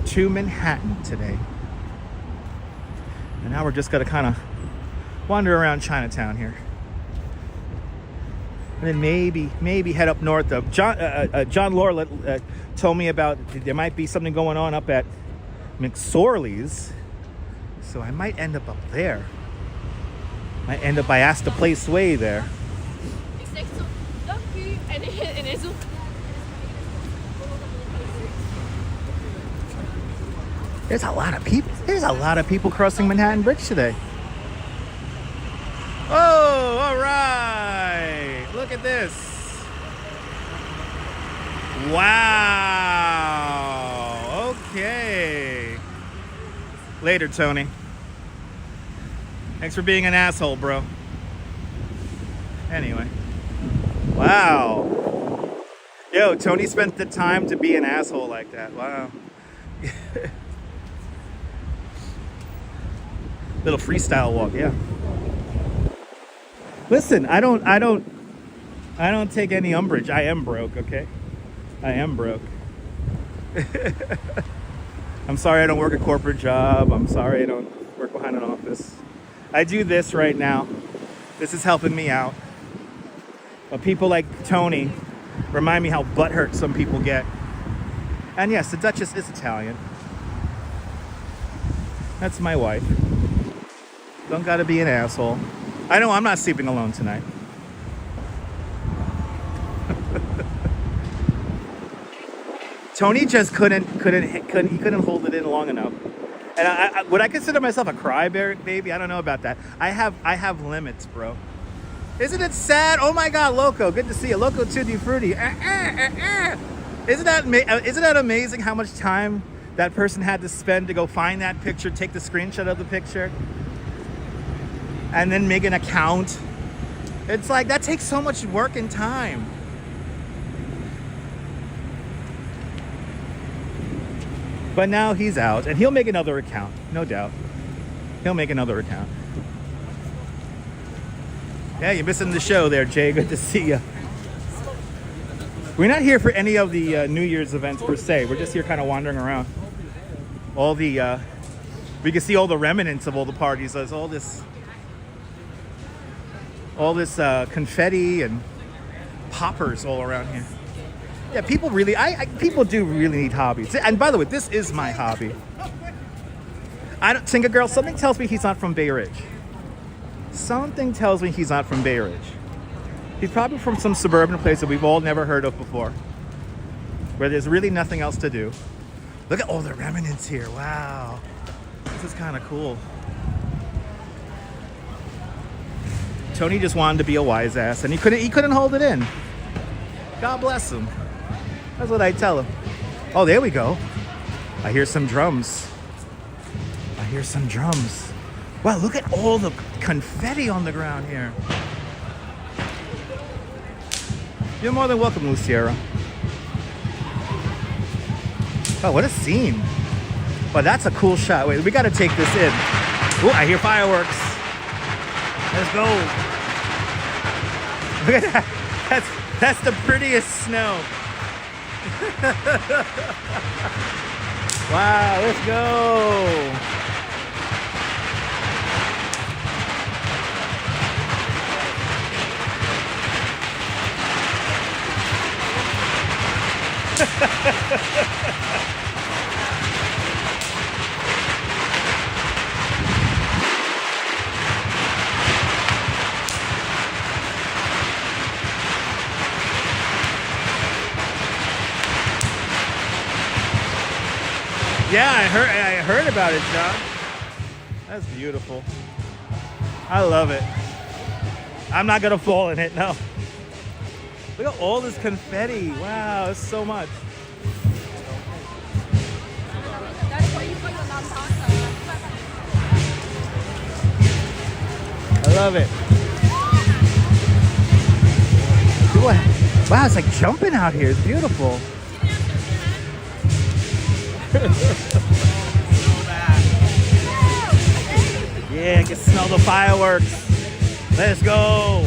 to Manhattan today. And now we're just going to kind of wander around Chinatown here. And then maybe head up north. John Laura told me about there might be something going on up at McSorley's, so I might end up there. Might end up by Astor Place Way there. There's a lot of people. There's a lot of people crossing Manhattan Bridge today. Oh, all right. Look at this. Wow. Okay. Later, Tony. Thanks for being an asshole, bro. Anyway. Wow. Yo, Tony spent the time to be an asshole like that. Wow. Little freestyle walk, yeah. Listen, I don't take any umbrage. I am broke, okay? I am broke. I'm sorry I don't work a corporate job. I'm sorry I don't work behind an office. I do this right now. This is helping me out. But people like Tony remind me how butthurt some people get. And yes, the Duchess is Italian. That's my wife. Don't gotta be an asshole. I know I'm not sleeping alone tonight. Tony just couldn't hold it in long enough. And would I consider myself a crybaby? I don't know about that. I have limits, bro. Isn't it sad? Oh my God, Loco, good to see you. Loco Tutti Frutti. Isn't that amazing how much time that person had to spend to go find that picture, take the screenshot of the picture, and then make an account? It's like, that takes so much work and time. But now he's out, and he'll make another account, no doubt. He'll make another account. Yeah, you're missing the show there, Jay. Good to see you. We're not here for any of the New Year's events per se. We're just here kind of wandering around. All the, we can see all the remnants of all the parties. There's all this confetti and poppers all around here. Yeah, people really, people do really need hobbies. And by the way, this is my hobby. I don't, Tinker Girl, something tells me he's not from Bay Ridge. Something tells me he's not from Bay Ridge. He's probably from some suburban place that we've all never heard of before, where there's really nothing else to do. Look at all the remnants here. Wow. This is kind of cool. Tony just wanted to be a wise ass, and he couldn't hold it in. God bless him. That's what I tell him. Oh, there we go. I hear some drums. I hear some drums. Wow, look at all the confetti on the ground here. You're more than welcome, Luciera. Oh, what a scene. Well, that's a cool shot. Wait, we got to take this in. Oh, I hear fireworks. Let's go. Look at that. That's the prettiest snow. Wow, let's go. Yeah, I heard about it, John. That's beautiful. I love it. I'm not gonna fall in it, no. Look at all this confetti. Wow, it's so much. I love it. Wow, it's like jumping out here. It's beautiful. Yeah, I can smell the fireworks. Let's go.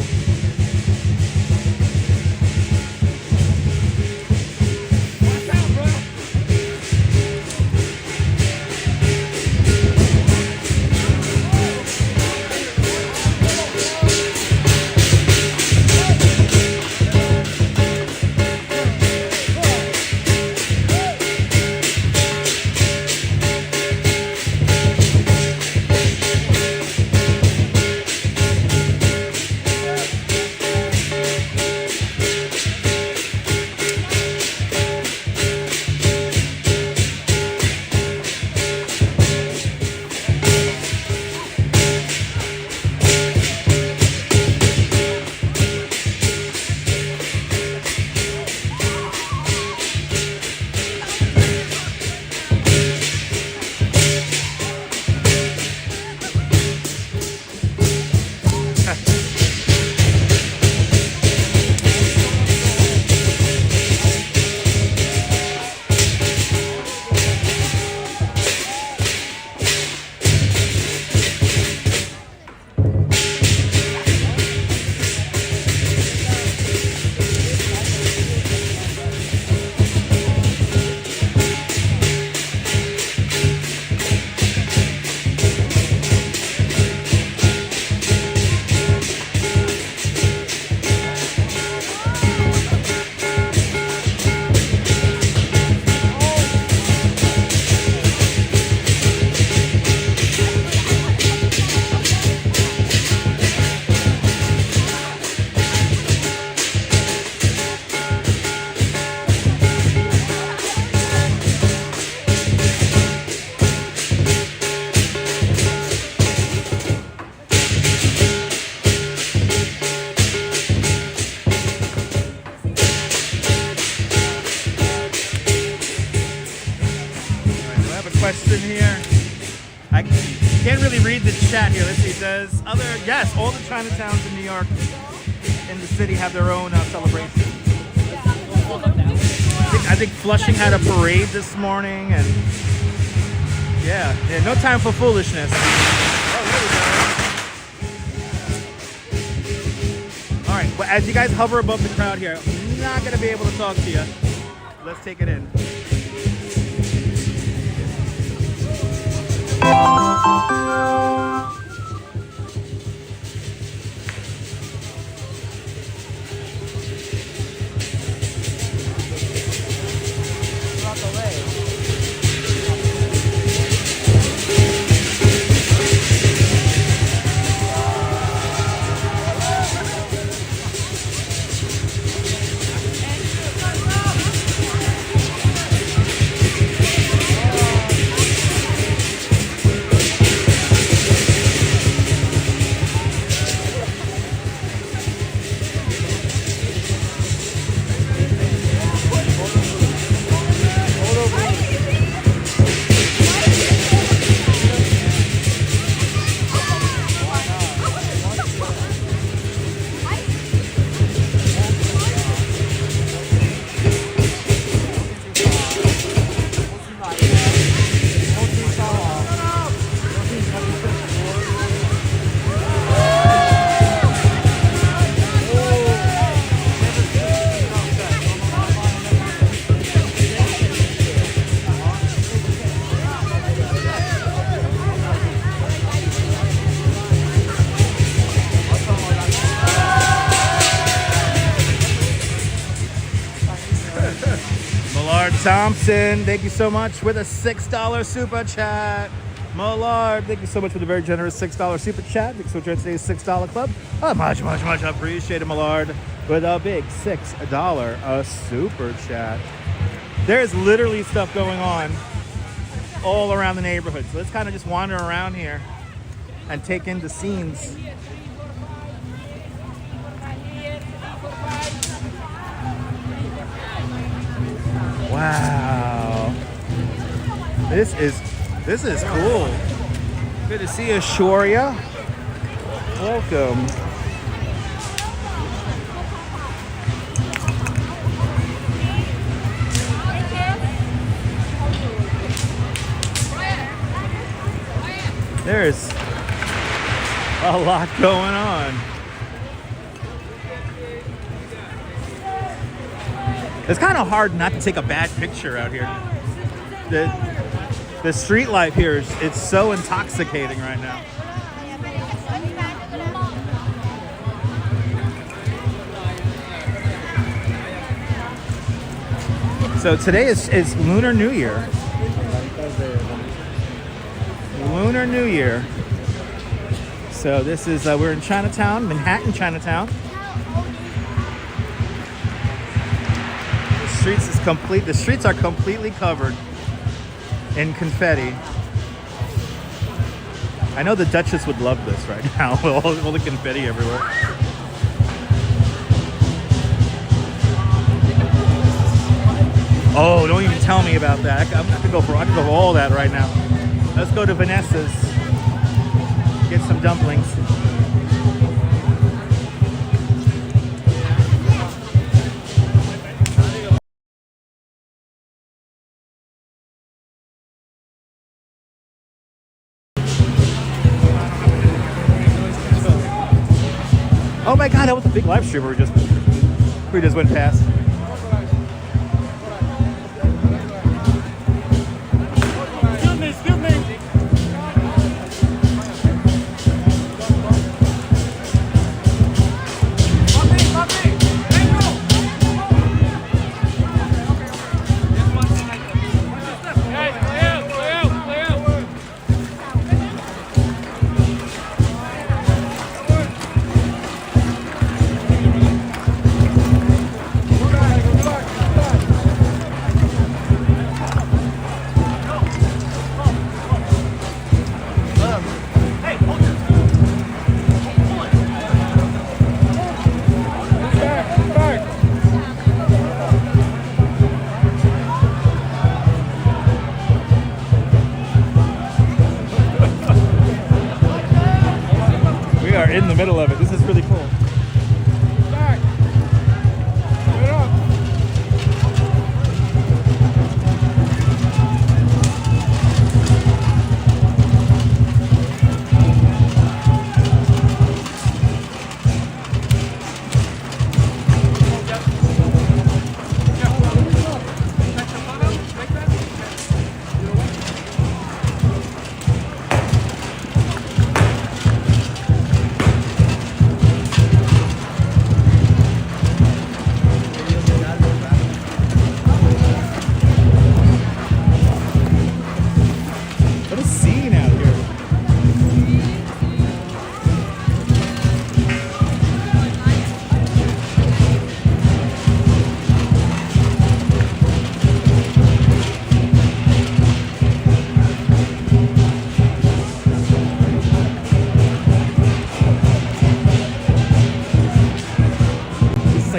Question here. I can't really read the chat here. Let's see. Does yes, all the Chinatowns in New York, in the city, have their own celebration. I think Flushing had a parade this morning, and yeah, no time for foolishness. Oh, there we go. as you guys hover above the crowd here, I'm not gonna be able to talk to you. Let's take it in. Thompson, thank you so much with a $6 super chat. Millard, thank you so much for the very generous $6 super chat. Thanks for joining today's $6 club. Much appreciated, Millard, with a big $6 super chat. There's literally stuff going on all around the neighborhood. So let's kind of just wander around here and take in the scenes. Wow, this is cool. Good to see you, Eahora. Welcome. There's a lot going on. It's kind of hard not to take a bad picture out here. The street life here it's so intoxicating right now. So today is Lunar New Year. Lunar New Year. So this is we're in Chinatown, Manhattan Chinatown. The streets are completely covered in confetti. I know the Duchess would love this right now with all the confetti everywhere. Oh, don't even tell me about that. I could go for all that right now. Let's go to Vanessa's. Get some dumplings. Oh my God, that was a big live stream we just went past. Excuse me.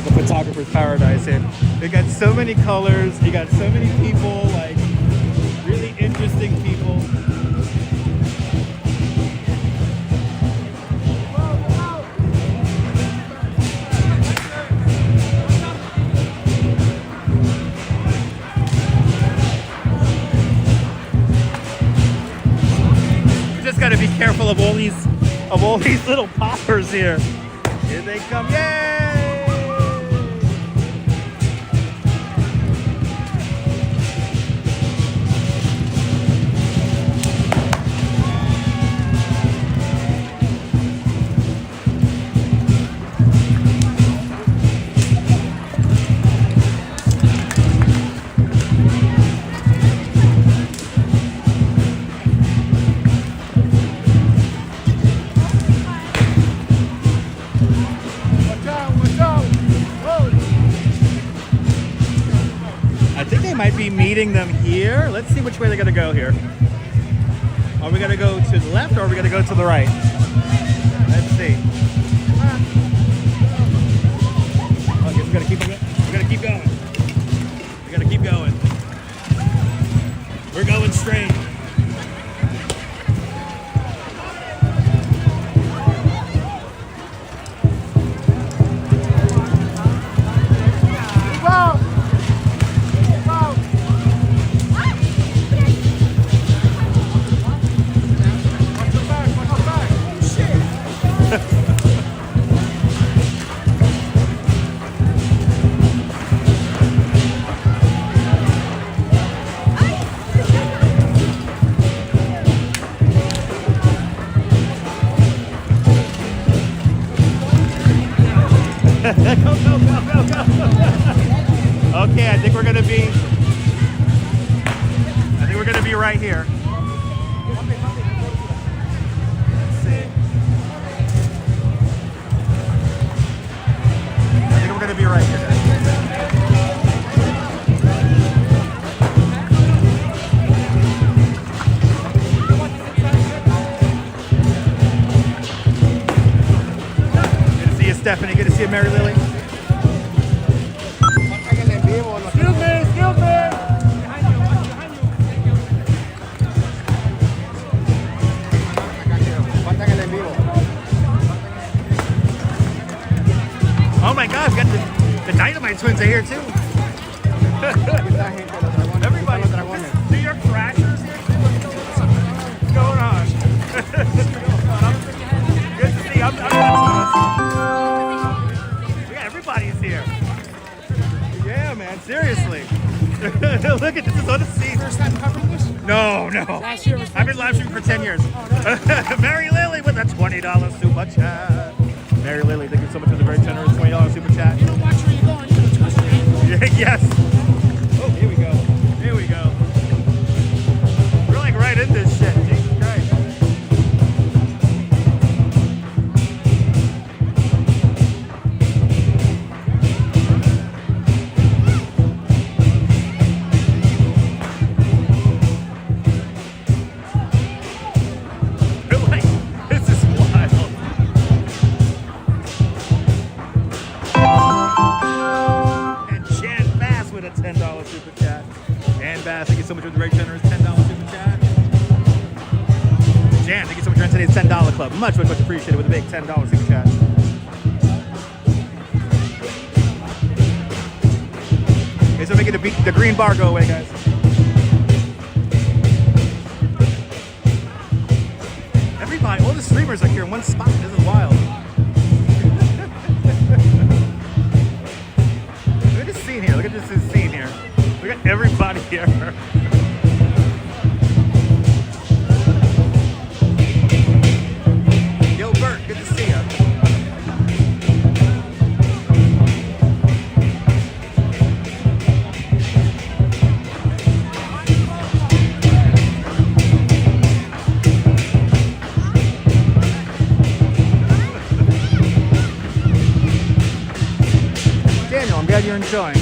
like a photographer's paradise here. They got so many colors. You got so many people, like really interesting people. You just got to be careful of all these little poppers here. Here they come! Yay! Might be meeting them here. Let's see which way they're gonna go here. Are we gonna go to the left or are we gonna go to the right? Let's see. Okay, we're gonna keep going. We're gonna keep going. We're gonna keep going. We're going straight. Okay, I think we're gonna be right here. Let's see. I think we're gonna be right here. Good to see you, Stephanie. Good to see you, Mary Lily. Oh my God, we got the Dynamite Twins are here too. Everybody, New York Thrashers here too. What's going on? Good to see you. Yeah, everybody's here. Yeah, man, seriously. Look at this, is on the seat. First time covering this? No. Last year was I've been live streaming for 10 years. Mary Lily with a $20 super chat. Mary Lily, thank you so much for the very generous $20 super chat. You don't watch where you're going, you don't twist your ankle. Yes. Oh, here we go. Here we go. We're like right in this shit. Jesus Christ. $10 super chat. And Bass, thank you so much for the very generous $10 super chat. Jan, thank you so much for entering today's $10 club. Much appreciated with a big $10 super chat. Okay, so making the green bar go away, guys. Everybody, all the streamers are here in one spot. This is wild. Look at this scene here. Look at this scene here. We got everybody here. Yo, Bert, good to see you. Daniel, I'm glad you're enjoying.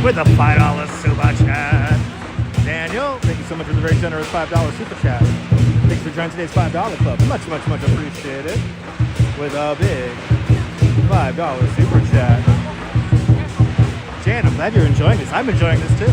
with a $5 super chat. Daniel, thank you so much for the very generous $5 super chat. Thanks for joining today's $5 club. Much, much, much appreciated. With a big $5 super chat. Jan, I'm glad you're enjoying this. I'm enjoying this too.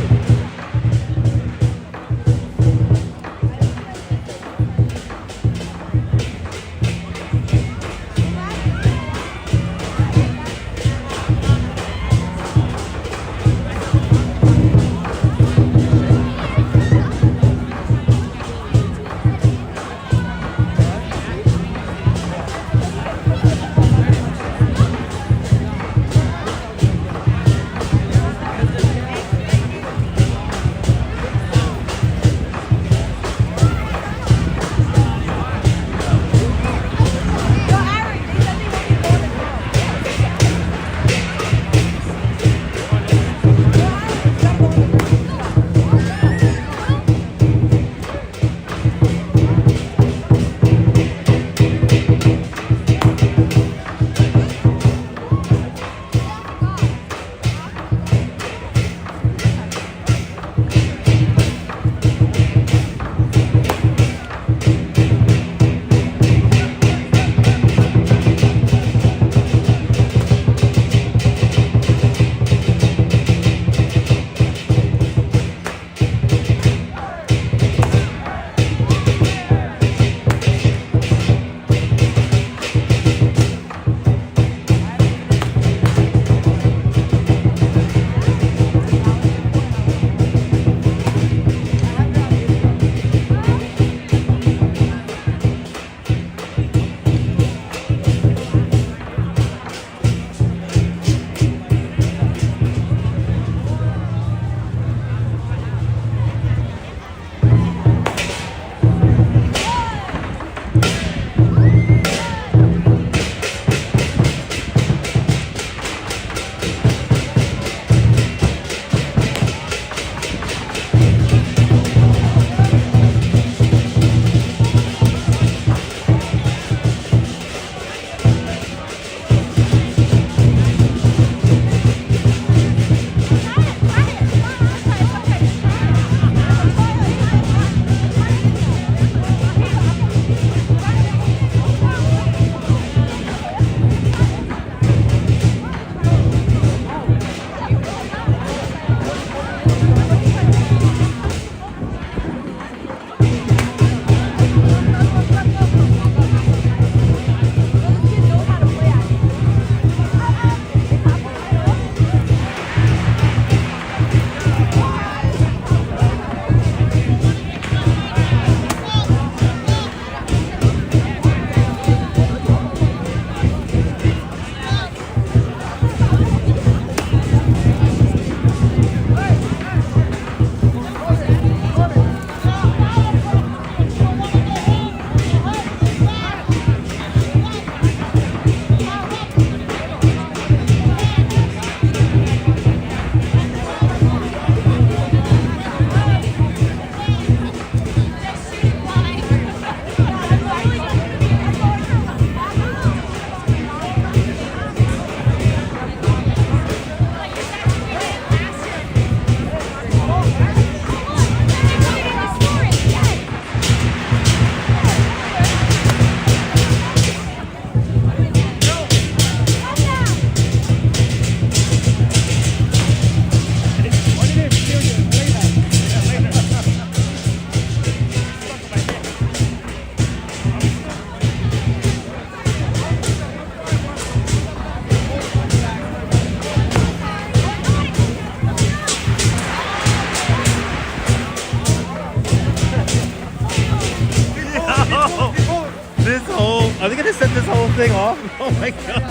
Are they gonna set this whole thing off? Oh my god.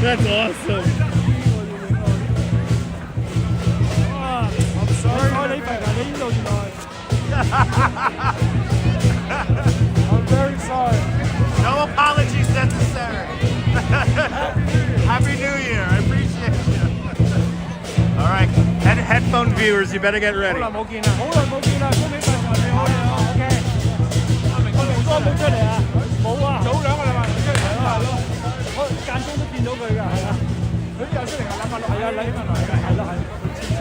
That's awesome. I'm sorry. I'm very sorry. No apologies necessary. Happy New Year. I appreciate you. All right, headphone viewers, you better get ready. 好耐冇見啦，恭喜發財，你好，你好，OK。我冇出嚟啊，冇啊，早2個禮拜冇出嚟係咯，我間中都見到佢㗎，係啊，佢又出嚟係禮拜六，係啊，禮拜六係啊，係咯係。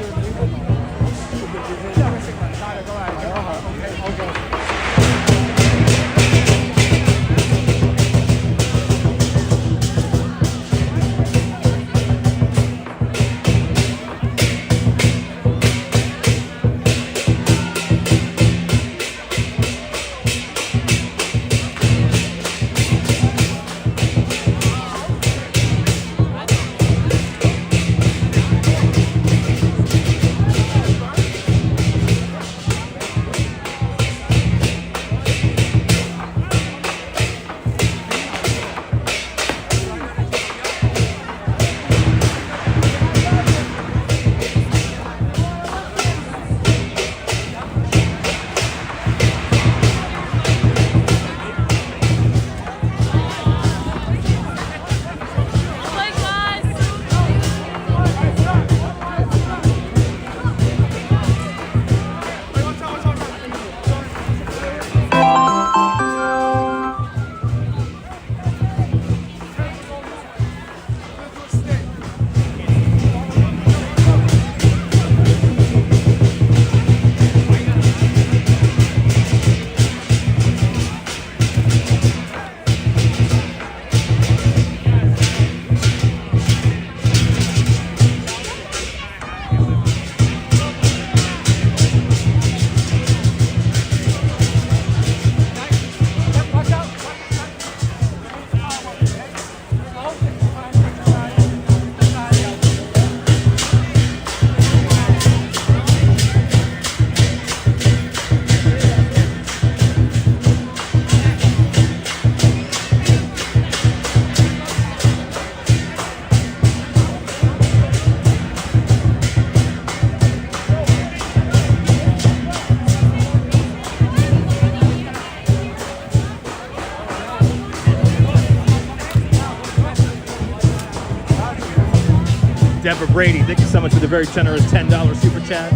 Deborah Brady, thank you so much for the very generous $10 super chat.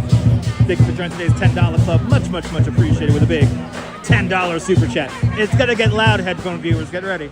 Thank you for joining today's $10 club. Much, much, much appreciated with a big $10 super chat. It's gonna get loud, headphone viewers. Get ready.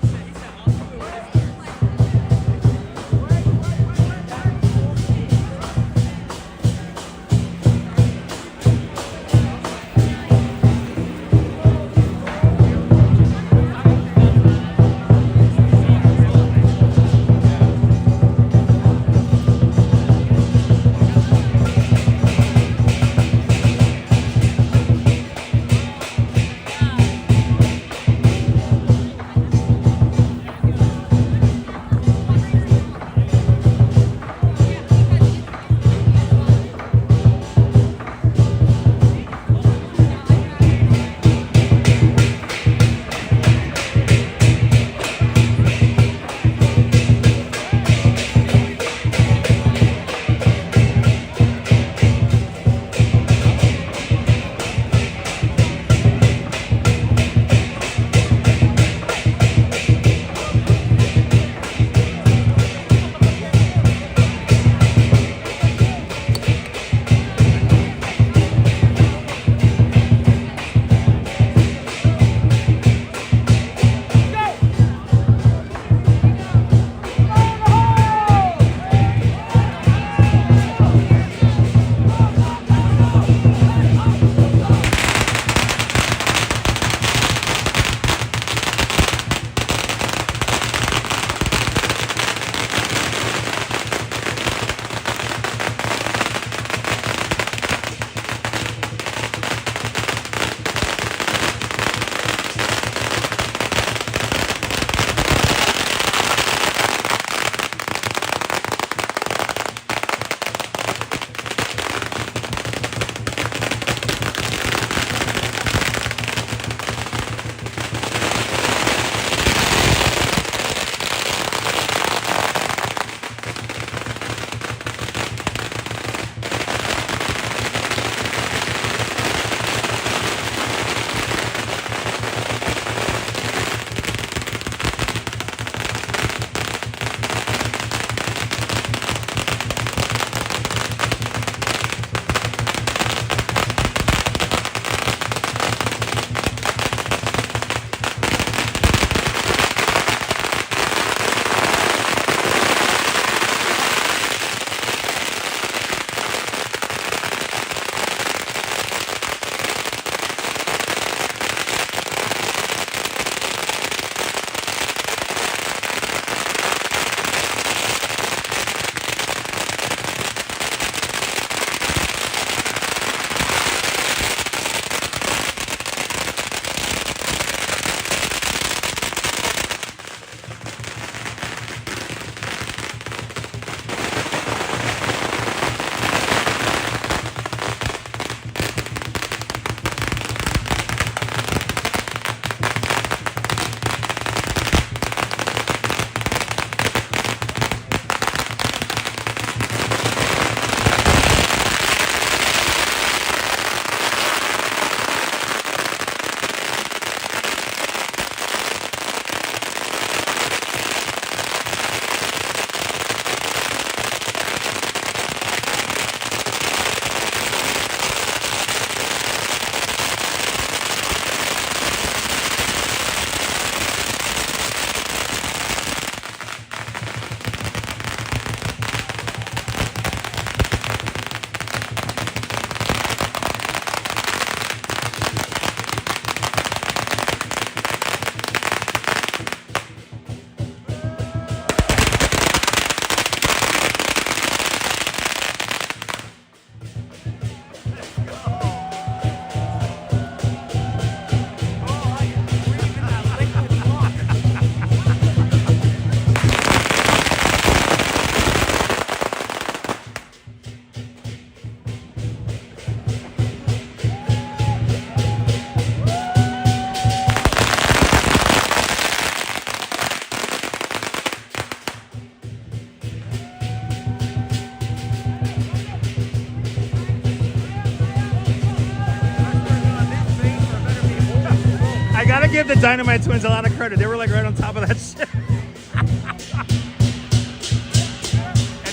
gotta give the Dynamite Twins a lot of credit. They were like right on top of that shit.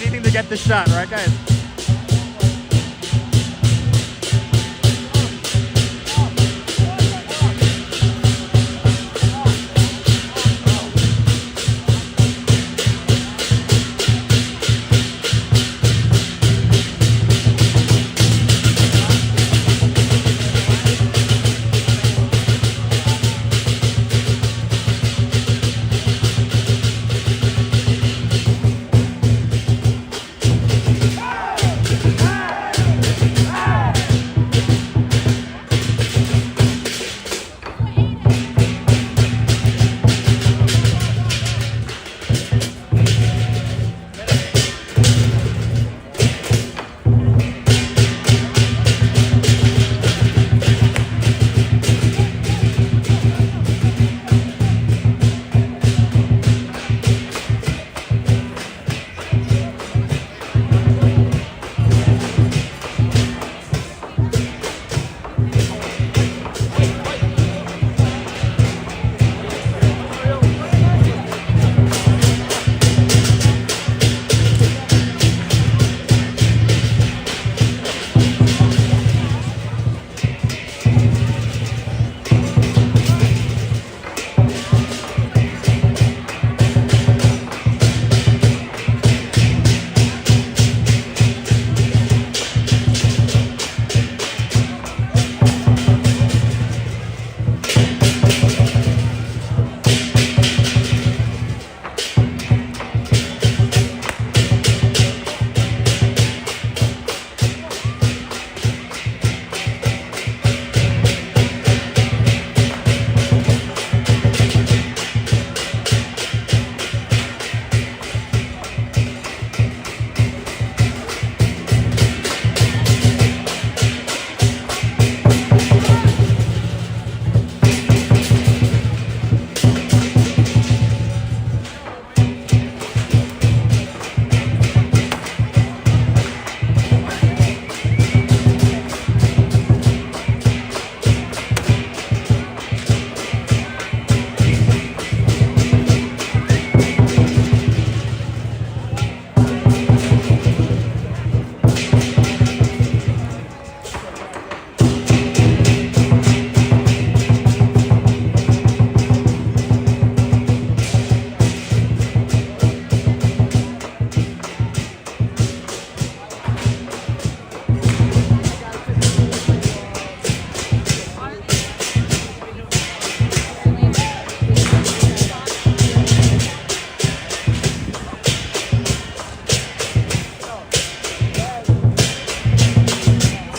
Anything to get the shot, right, guys?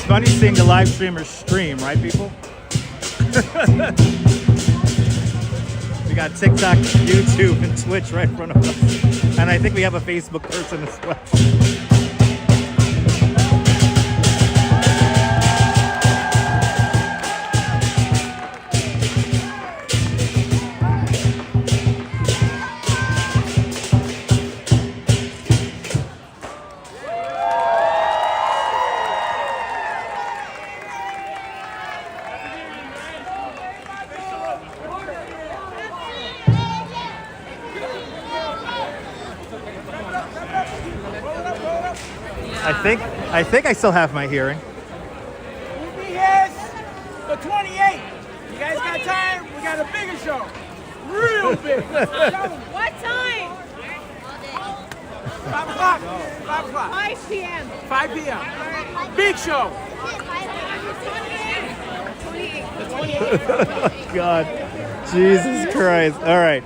Funny seeing the live streamers stream, right, people? We got TikTok, YouTube, and Twitch right in front of us. And I think we have a Facebook person as well. I think I still have my hearing. We'll be here for 28. You guys got time? We got a bigger show. Real big. What time? 5 o'clock. 5 o'clock. 5 p.m. 5 p.m. Big show. 28. God, Jesus Christ! All right,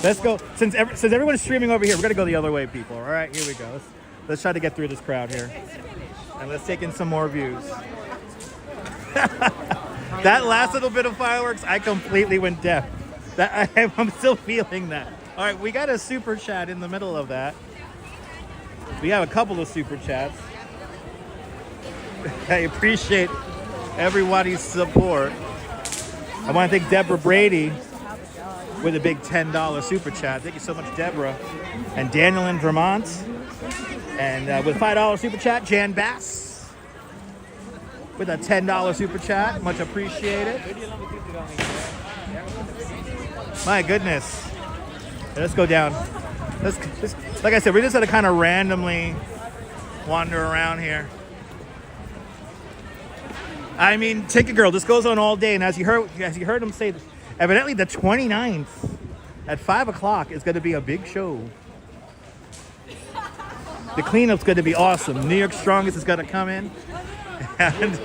let's go. Since everyone's streaming over here, we're gonna go the other way, people. All right, here we go. Let's try to get through this crowd here, and let's take in some more views. That last little bit of fireworks, I completely went deaf. I'm still feeling that. All right, we got a super chat in the middle of that. We have a couple of super chats. I appreciate everybody's support. I want to thank Deborah Brady with a big $10 super chat. Thank you so much, Deborah. And Daniel in Vermont. And with $5 super chat, Jan Bass with a $10 super chat. Much appreciated. My goodness. Let's go down. like I said, we're just gonna kind of randomly wander around here. I mean, Ticket Girl, this goes on all day, and as you heard him say, evidently the 29th at 5 o'clock is going to be a big show. The cleanup's going to be awesome. New York Strongest is going to come in, and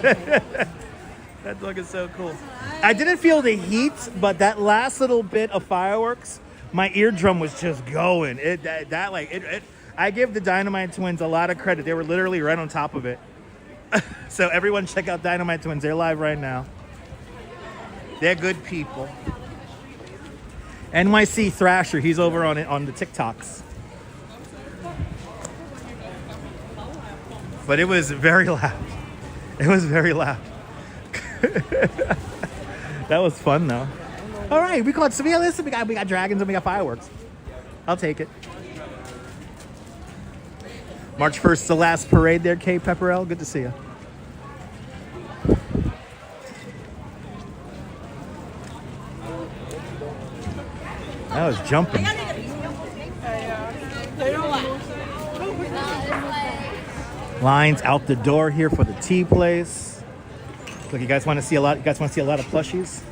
that's looking so cool. I didn't feel the heat, but that last little bit of fireworks, my eardrum was just going. I give the Dynamite Twins a lot of credit. They were literally right on top of it. So everyone check out Dynamite Twins. They're live right now. They're good people. NYC Thrasher, he's over on the TikToks. But it was very loud. It was very loud. That was fun though. All right, we got dragons and we got fireworks. I'll take it. March 1st, the last parade there, Kay Pepperell. Good to see you. That was jumping. Lines out the door here for the tea place. Look, you guys want to see a lot? You guys want to see a lot of plushies?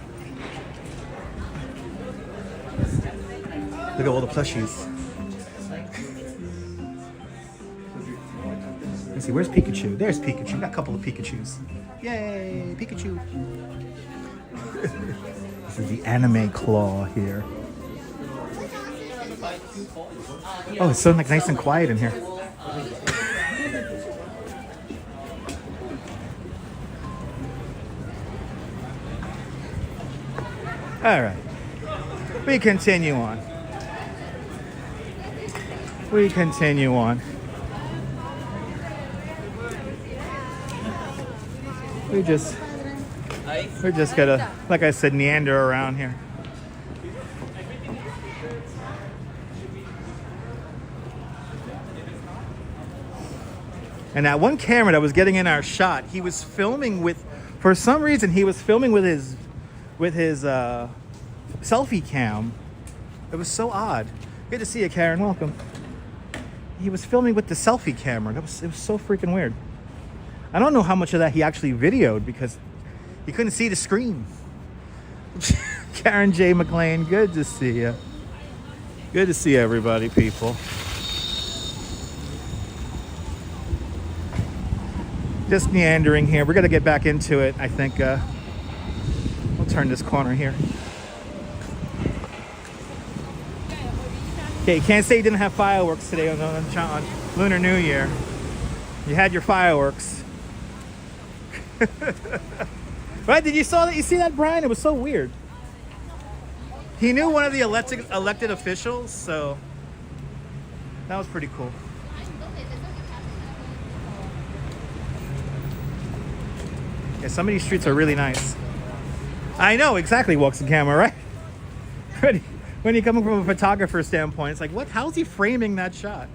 Look at all the plushies. Let's see, where's Pikachu? There's Pikachu. Got a couple of Pikachus. Yay, Pikachu. This is the anime claw here. Oh, it's so nice and quiet in here. All right. We continue on. We continue on. We're just gonna, like I said, meander around here. And that one camera that was getting in our shot, he was filming with, for some reason, he was filming with his selfie cam. It was so odd. Good to see you, Karen. Welcome. He was filming with the selfie camera. It was so freaking weird. I don't know how much of that he actually videoed because he couldn't see the screen. Karen J. McLean, good to see you. Good to see everybody, people. Just meandering here. We're gonna get back into it. I think we'll turn this corner here. Okay, you can't say you didn't have fireworks today on Lunar New Year. You had your fireworks. Right? You see that, Brian? It was so weird. He knew one of the elected officials, so that was pretty cool. Yeah, some of these streets are really nice. I know exactly, walks the camera, right? When you're coming from a photographer standpoint, it's like, what? How's he framing that shot?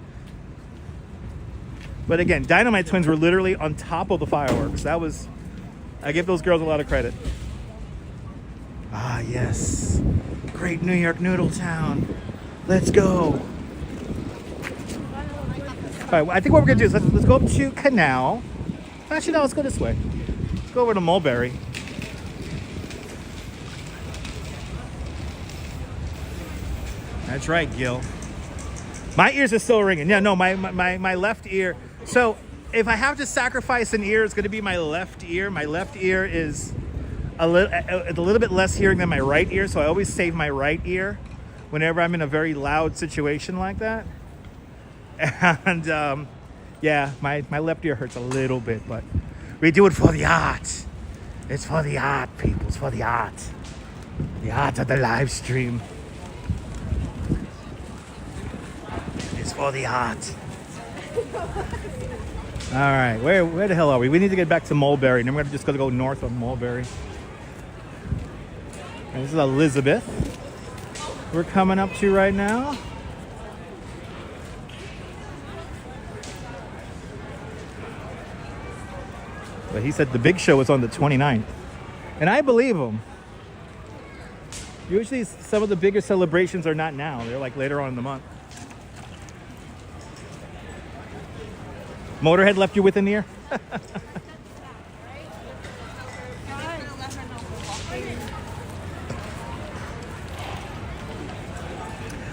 But again, Dynamite Twins were literally on top of the fireworks. I give those girls a lot of credit. Ah, yes. Great New York Noodle Town. Let's go. All right, I think what we're gonna do is let's go up to Canal. Actually, no, let's go this way. Let's go over to Mulberry. That's right, Gil. My ears are still ringing. Yeah, no, my left ear. So if I have to sacrifice an ear, it's going to be my left ear. My left ear is a little bit less hearing than my right ear, so I always save my right ear whenever I'm in a very loud situation like that. And yeah, my left ear hurts a little bit, but we do it for the art. It's for the art, people. It's for the art. The art of the live stream. It's for the art. All right, where the hell are we? We need to get back to Mulberry, and then we're just gonna go north on Mulberry. And this is Elizabeth. We're coming up to right now. But he said the big show is on the 29th. And I believe him. Usually some of the bigger celebrations are not now. They're like later on in the month. Motorhead left you with an ear?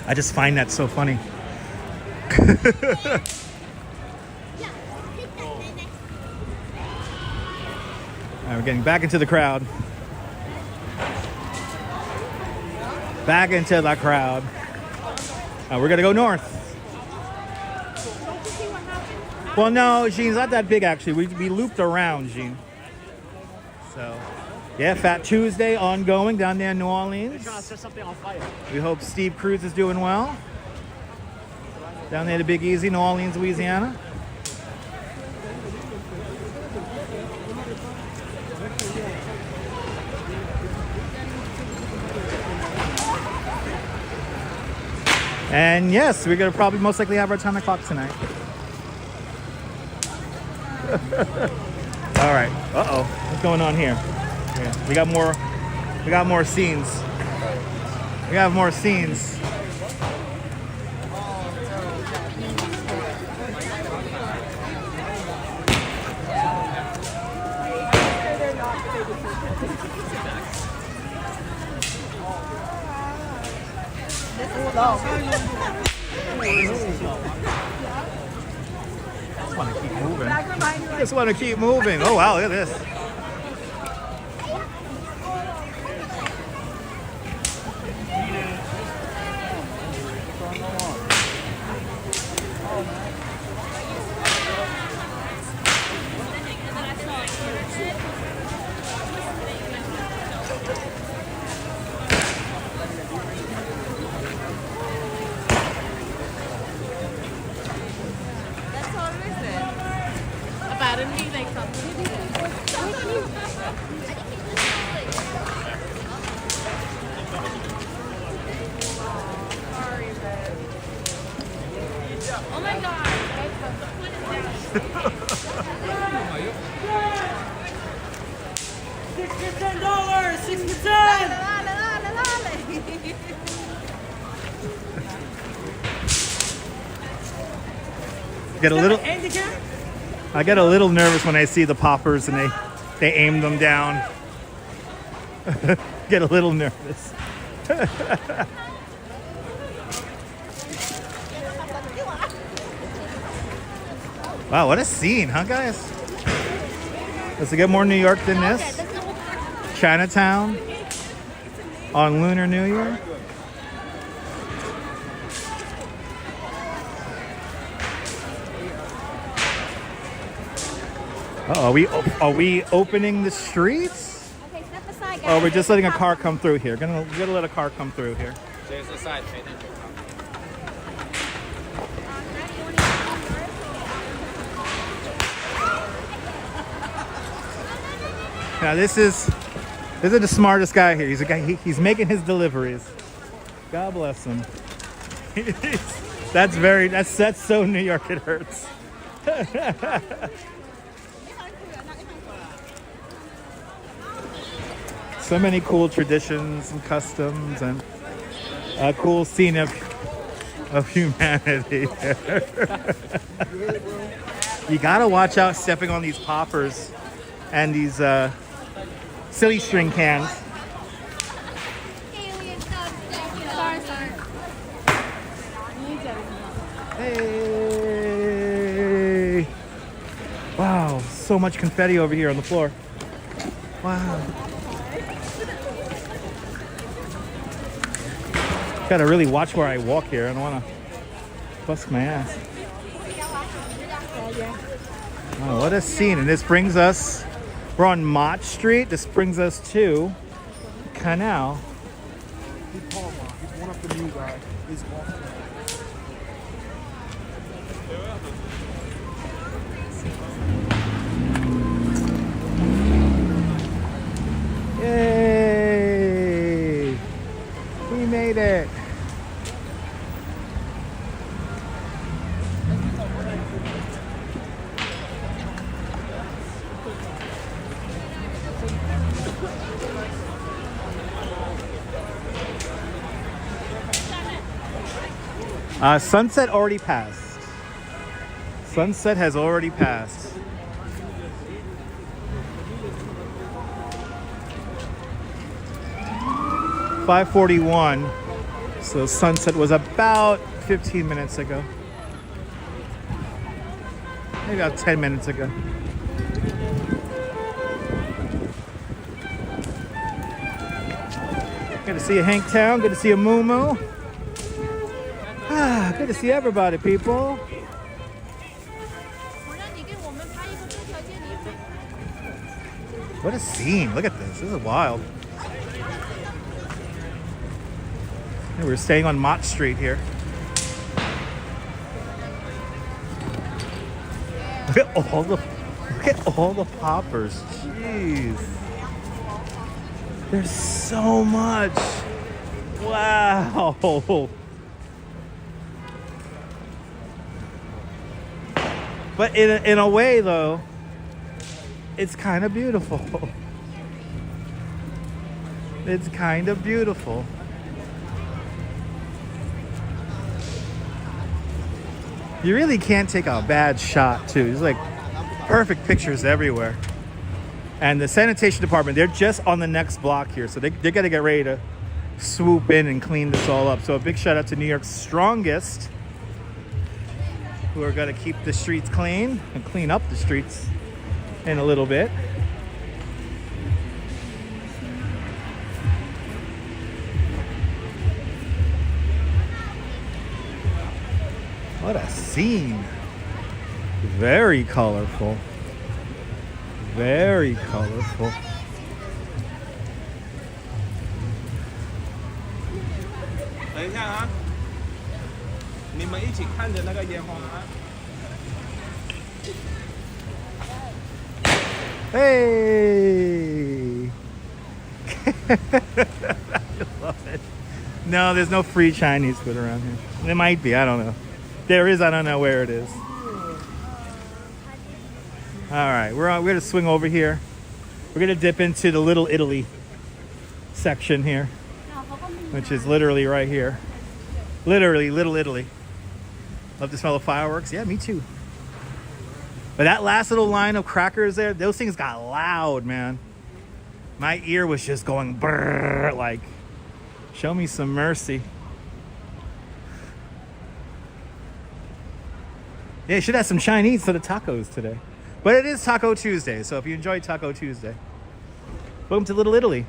I just find that so funny. All right, we're getting back into the crowd. Back into the crowd. We're gonna go north. Well, no, Jean, it's not that big actually. We looped around, Jean. So, yeah, Fat Tuesday ongoing down there in New Orleans. We hope Steve Cruz is doing well. Down there to Big Easy, New Orleans, Louisiana. And yes, we're gonna probably most likely have our 10 o'clock tonight. All right. Uh-oh. What's going on here? Yeah, we got more scenes. We have more scenes. Just want to keep moving. Oh wow, look at this. I get a little nervous when I see the poppers and they aim them down. Get a little nervous. Wow, what a scene, huh, guys? Does it get more New York than this? Chinatown on Lunar New Year. Are we opening the streets? Okay, step aside, guys. Oh, we're just letting a car come through here. Gonna let a car come through here. There's a side pay attention. Now this is the smartest guy here. He's a guy. He's making his deliveries. God bless him. That's so New York it hurts. So many cool traditions and customs and a cool scene of humanity. You gotta watch out stepping on these poppers and these silly string cans. Hey! Wow, so much confetti over here on the floor. Wow. Gotta really watch where I walk here. I don't wanna bust my ass. Oh, what a scene. And this brings us, we're on Mott Street. This brings us to Canal. He's one of the new guys. He's Yay! We made it. Sunset already passed. Sunset has already passed. .541. So sunset was about 15 minutes ago. Maybe about 10 minutes ago. Good to see you, Hanktown. Good to see you, Moo Moo. Ah, good to see everybody, people. What a scene. Look at this. This is wild. We're staying on Mott Street here. Look at all the poppers. Jeez. There's so much. Wow. But in a way though, it's kind of beautiful. It's kind of beautiful. You really can't take a bad shot too. There's like perfect pictures everywhere. And the sanitation department, they're just on the next block here. So they got to get ready to swoop in and clean this all up. So a big shout out to New York's strongest, who are going to keep the streets clean and clean up the streets in a little bit. What a scene. Very colorful. Very colorful. 等一下啊，你们一起看着那个烟花啊。 Hey! I love it. No, there's no free Chinese food around here. There might be, I don't know. There is, I don't know where it is. All right, we're gonna swing over here. We're gonna dip into the Little Italy section here, which is literally right here. Literally, Little Italy. Love the smell of fireworks. Yeah, me too. But that last little line of crackers there, those things got loud, man. My ear was just going brrr, like, show me some mercy. Yeah, you should have some Chinese for the tacos today. But it is Taco Tuesday, so if you enjoy Taco Tuesday, welcome to Little Italy.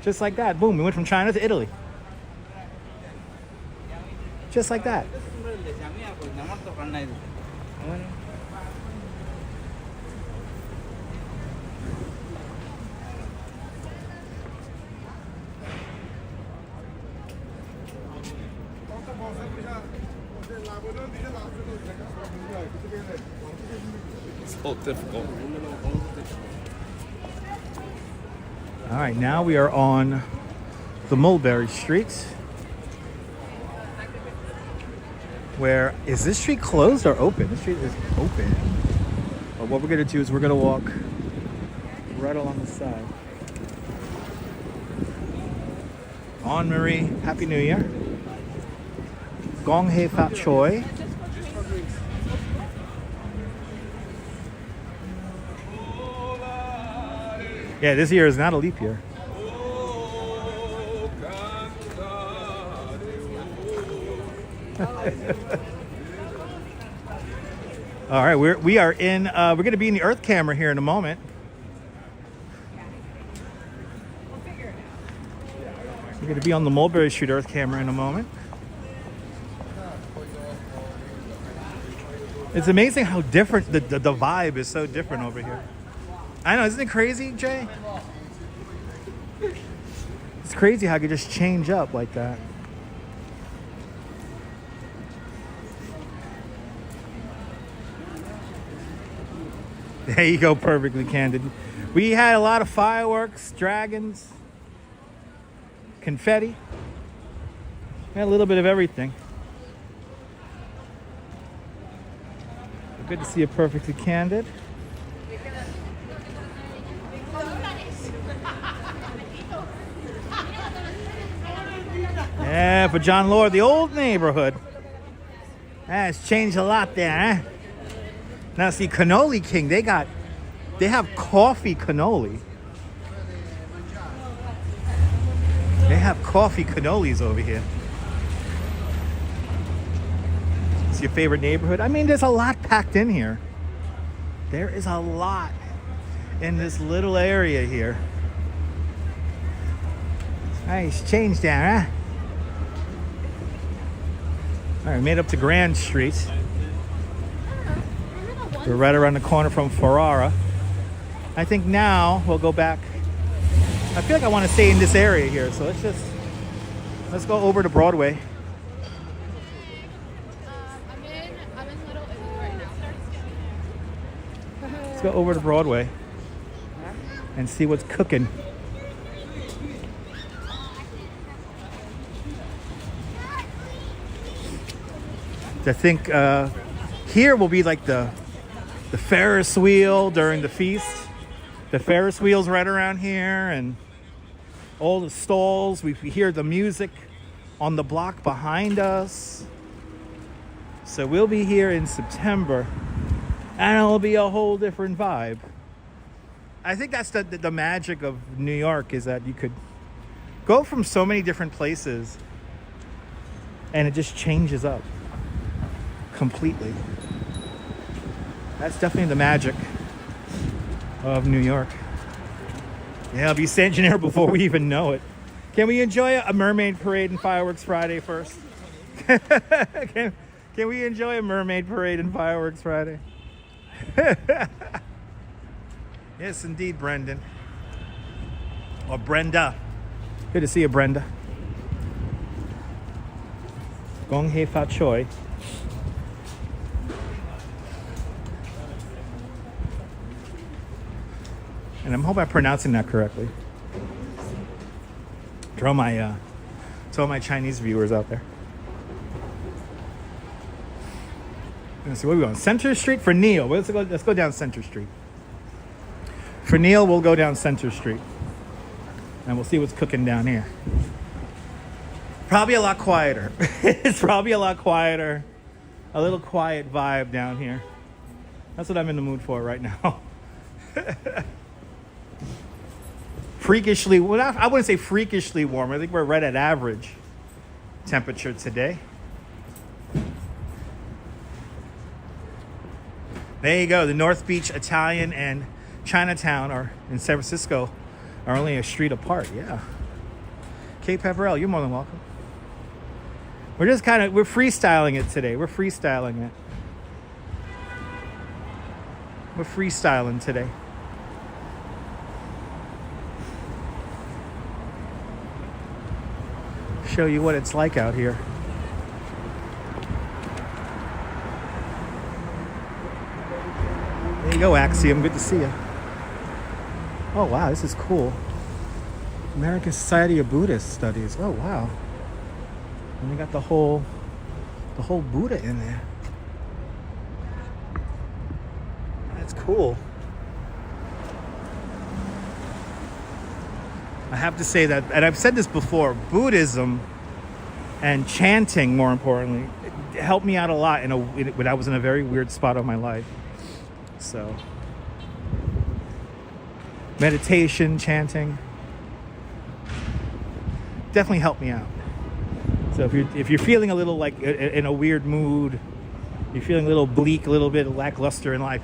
Just like that, boom, we went from China to Italy. Just like that. So difficult. All right, now we are on the Mulberry Street. Where, is this street closed or open? This street is open. But what we're gonna do is we're gonna walk right along the side. On Marie, Happy New Year. Gong Xi Fa Cai. Yeah, this year is not a leap year. All right, we are in. We're going to be in the Earth camera here in a moment. We're going to be on the Mulberry Street Earth camera in a moment. It's amazing how different the vibe is. So different over here. I know, isn't it crazy, Jay? It's crazy how it could just change up like that. There you go, perfectly candid. We had a lot of fireworks, dragons, confetti. We had a little bit of everything. Good to see you, perfectly candid. Yeah, for John Lord, the old neighborhood. It's changed a lot there, huh? Now see, Cannoli King, they have coffee cannoli. They have coffee cannolis over here. It's your favorite neighborhood? I mean, there's a lot packed in here. There is a lot in this little area here. Nice change down, huh? All right, made up to Grand Street. We're right around the corner from Ferrara. I think now we'll go back. I feel like I want to stay in this area here, so let's go over to Broadway. I'm in Little Italy right now. Let's go over to Broadway and see what's cooking. I think here will be like the Ferris wheel during the feast. The Ferris wheel's right around here, and all the stalls. We hear the music on the block behind us. So we'll be here in September, and it'll be a whole different vibe. I think that's the magic of New York, is that you could go from so many different places, and it just changes up completely. That's definitely the magic of New York. Yeah, I'll be St. Gennaro before we even know it. Can we enjoy a mermaid parade and fireworks Friday first? Can we enjoy a mermaid parade and fireworks Friday? Yes, indeed, Brendan. Or Brenda. Good to see you, Brenda. Gong Xi Fa Cai. And I'm hoping I'm pronouncing that correctly. To all my Chinese viewers out there. Let's see, where are we going? Center Street for Neil. Let's go down Center Street. For Neil, we'll go down Center Street. And we'll see what's cooking down here. Probably a lot quieter. It's probably a lot quieter. A little quiet vibe down here. That's what I'm in the mood for right now. Freakishly, well, I wouldn't say freakishly warm. I think we're right at average temperature today. There you go. The North Beach Italian and Chinatown are in San Francisco are only a street apart. Yeah. Kate Pepperell, you're more than welcome. We're just we're freestyling it today. We're freestyling it. We're freestyling today. Show you what it's like out here. There you go, Axiom. Good to see you. Oh wow, this is cool. American Society of Buddhist Studies. Oh wow. And they got the whole Buddha in there. That's cool. I have to say that, and I've said this before, Buddhism and chanting, more importantly, it helped me out a lot when I was in a very weird spot of my life. So, meditation, chanting, definitely helped me out. So if you're feeling a little like in a weird mood, you're feeling a little bleak, a little bit lackluster in life,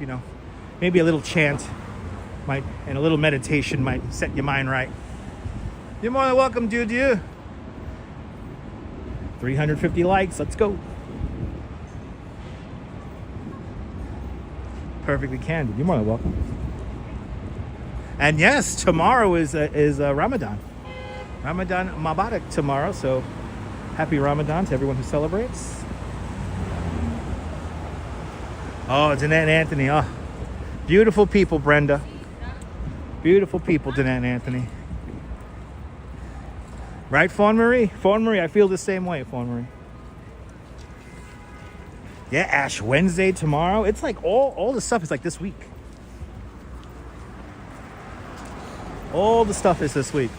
maybe a little chant and a little meditation might set your mind right. You're more than welcome, dude. 350 likes. Let's go. Perfectly candid. You're more than welcome. And yes, tomorrow is Ramadan. Ramadan Mubarak tomorrow. So happy Ramadan to everyone who celebrates. Oh, Danette and Anthony. Oh, beautiful people, Brenda. Beautiful people, Danette and Anthony. Right, Fawn Marie? Fawn Marie, I feel the same way, Fawn Marie. Yeah, Ash Wednesday tomorrow. It's like all the stuff is like this week. All the stuff is this week.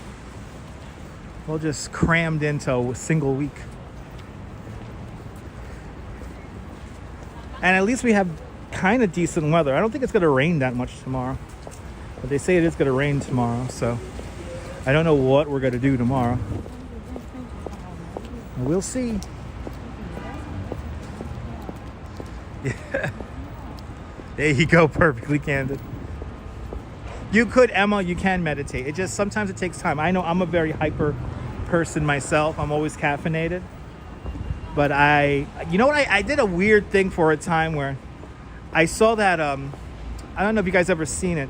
All just crammed into a single week. And at least we have kind of decent weather. I don't think it's going to rain that much tomorrow. But they say it is going to rain tomorrow, so I don't know what we're going to do tomorrow. We'll see. Yeah. There you go, perfectly candid. You could, Emma, you can meditate. It just, sometimes it takes time. I know I'm a very hyper person myself. I'm always caffeinated. But you know what? I did a weird thing for a time where I saw that, I don't know if you guys ever seen it.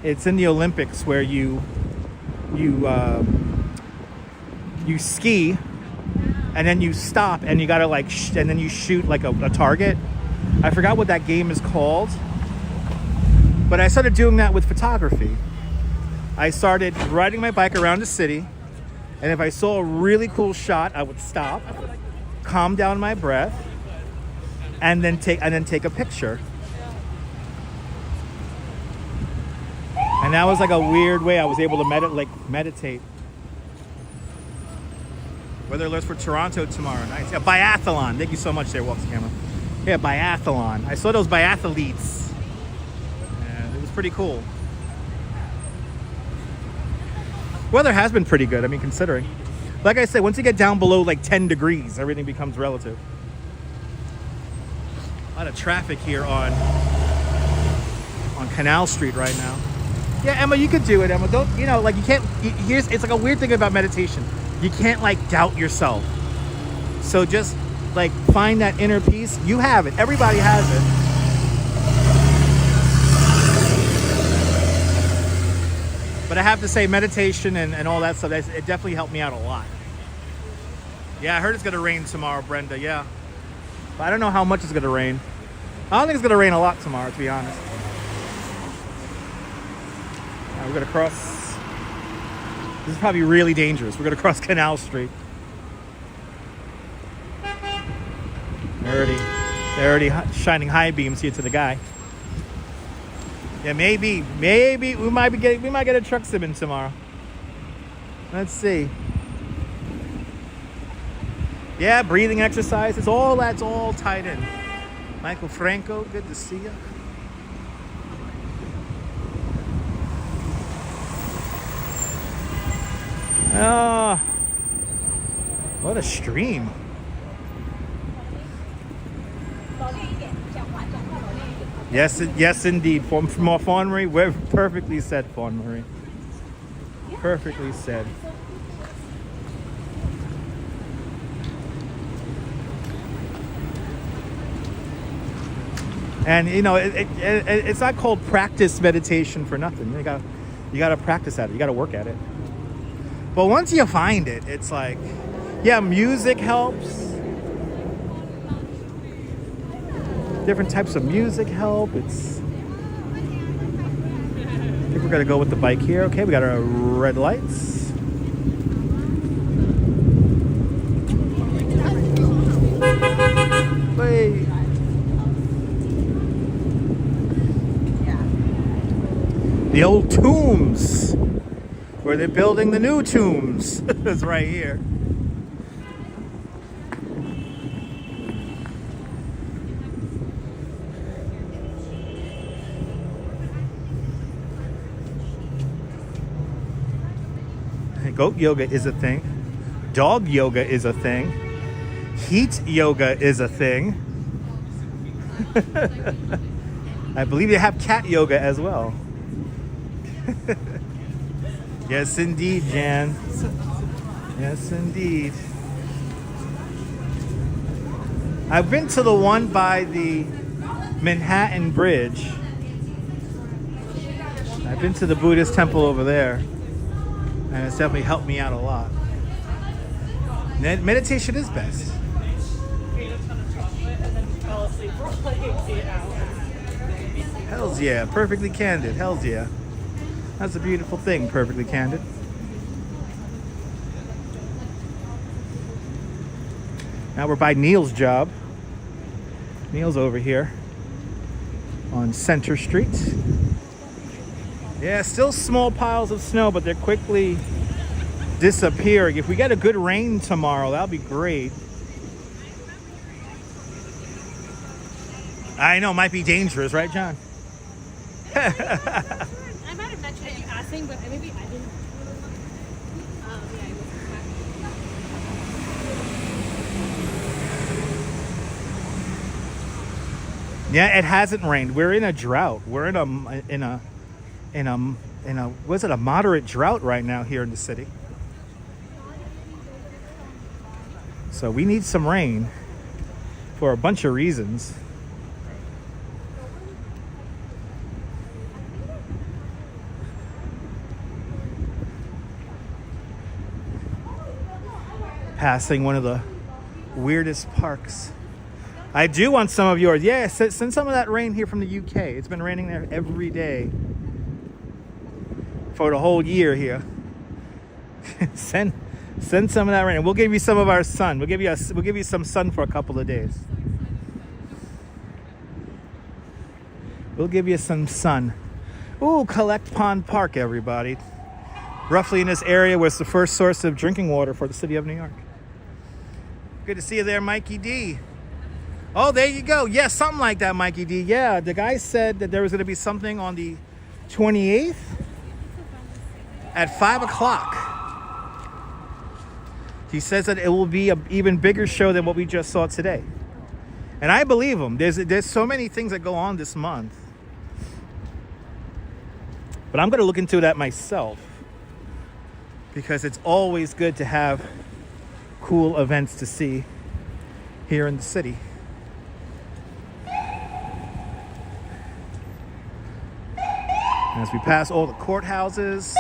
It's in the Olympics where you ski and then you stop and you gotta like, and then you shoot like a target. I forgot what that game is called. But I started doing that with photography. I started riding my bike around the city, and if I saw a really cool shot, I would stop, calm down my breath, and then take a picture. And that was like a weird way I was able to meditate. Weather alerts for Toronto tomorrow night. Yeah, biathlon. Thank you so much there, Walks Camera. Yeah, biathlon. I saw those biathletes. Pretty cool. Weather has been pretty good, I mean, considering. Like I said, once you get down below like 10 degrees, everything becomes relative. A lot of traffic here on Canal Street right now. Yeah, Emma, you could do it, Emma. Don't, you know, like you can't, it's like a weird thing about meditation. You can't like doubt yourself. So just like find that inner peace. You have it. Everybody has it. But I have to say, meditation and all that stuff, it definitely helped me out a lot. Yeah, I heard it's going to rain tomorrow, Brenda, yeah. But I don't know how much it's going to rain. I don't think it's going to rain a lot tomorrow, to be honest. Now we're going to cross... This is probably really dangerous. We're going to cross Canal Street. They're already shining high beams here to the guy. Yeah, maybe we might get a truck sim in tomorrow. Let's see. Yeah, breathing exercise. That's all tied in. Michael Franco, good to see you. Oh, what a stream. Yes, indeed. From Fawn Marie, we're perfectly said, Fawn Marie. Perfectly said. And you know, it's not called practice meditation for nothing. You gotta practice at it. You gotta work at it. But once you find it, it's like, yeah, music helps. Different types of music help. I think we're gonna go with the bike here. Okay, we got our red lights. Wait. The old tombs, where they're building the new tombs, is right here. Goat yoga is a thing. Dog yoga is a thing. Heat yoga is a thing. I believe they have cat yoga as well. Yes, indeed, Jan. Yes, indeed. I've been to the one by the Manhattan Bridge. I've been to the Buddhist temple over there. And it's definitely helped me out a lot. Meditation is best. Hells yeah, perfectly candid. Hells yeah. That's a beautiful thing, perfectly candid. Now we're by Neil's job. Neil's over here on Center Street. Yeah, still small piles of snow, but they're quickly disappearing. If we get a good rain tomorrow, that'll be great. I know, might be dangerous, right, John? I might have mentioned you passing, but maybe I didn't. Yeah, it hasn't rained. We're in a drought. We're in a was it a moderate drought right now here in the city? So we need some rain for a bunch of reasons. Passing one of the weirdest parks. I do want some of yours. Yeah, send some of that rain here from the UK. It's been raining there every day for the whole year here. Send some of that rain. We'll give you some of our sun. We'll give you some sun for a couple of days. We'll give you some sun. Ooh, Collect Pond Park, everybody. Roughly in this area was the first source of drinking water for the city of New York. Good to see you there, Mikey D. Oh, there you go. Yeah, something like that, Mikey D. Yeah, the guy said that there was going to be something on the 28th at 5 o'clock. He says that it will be an even bigger show than what we just saw today. And I believe him. There's so many things that go on this month. But I'm going to look into that myself, because it's always good to have cool events to see here in the city. As we pass all the courthouses.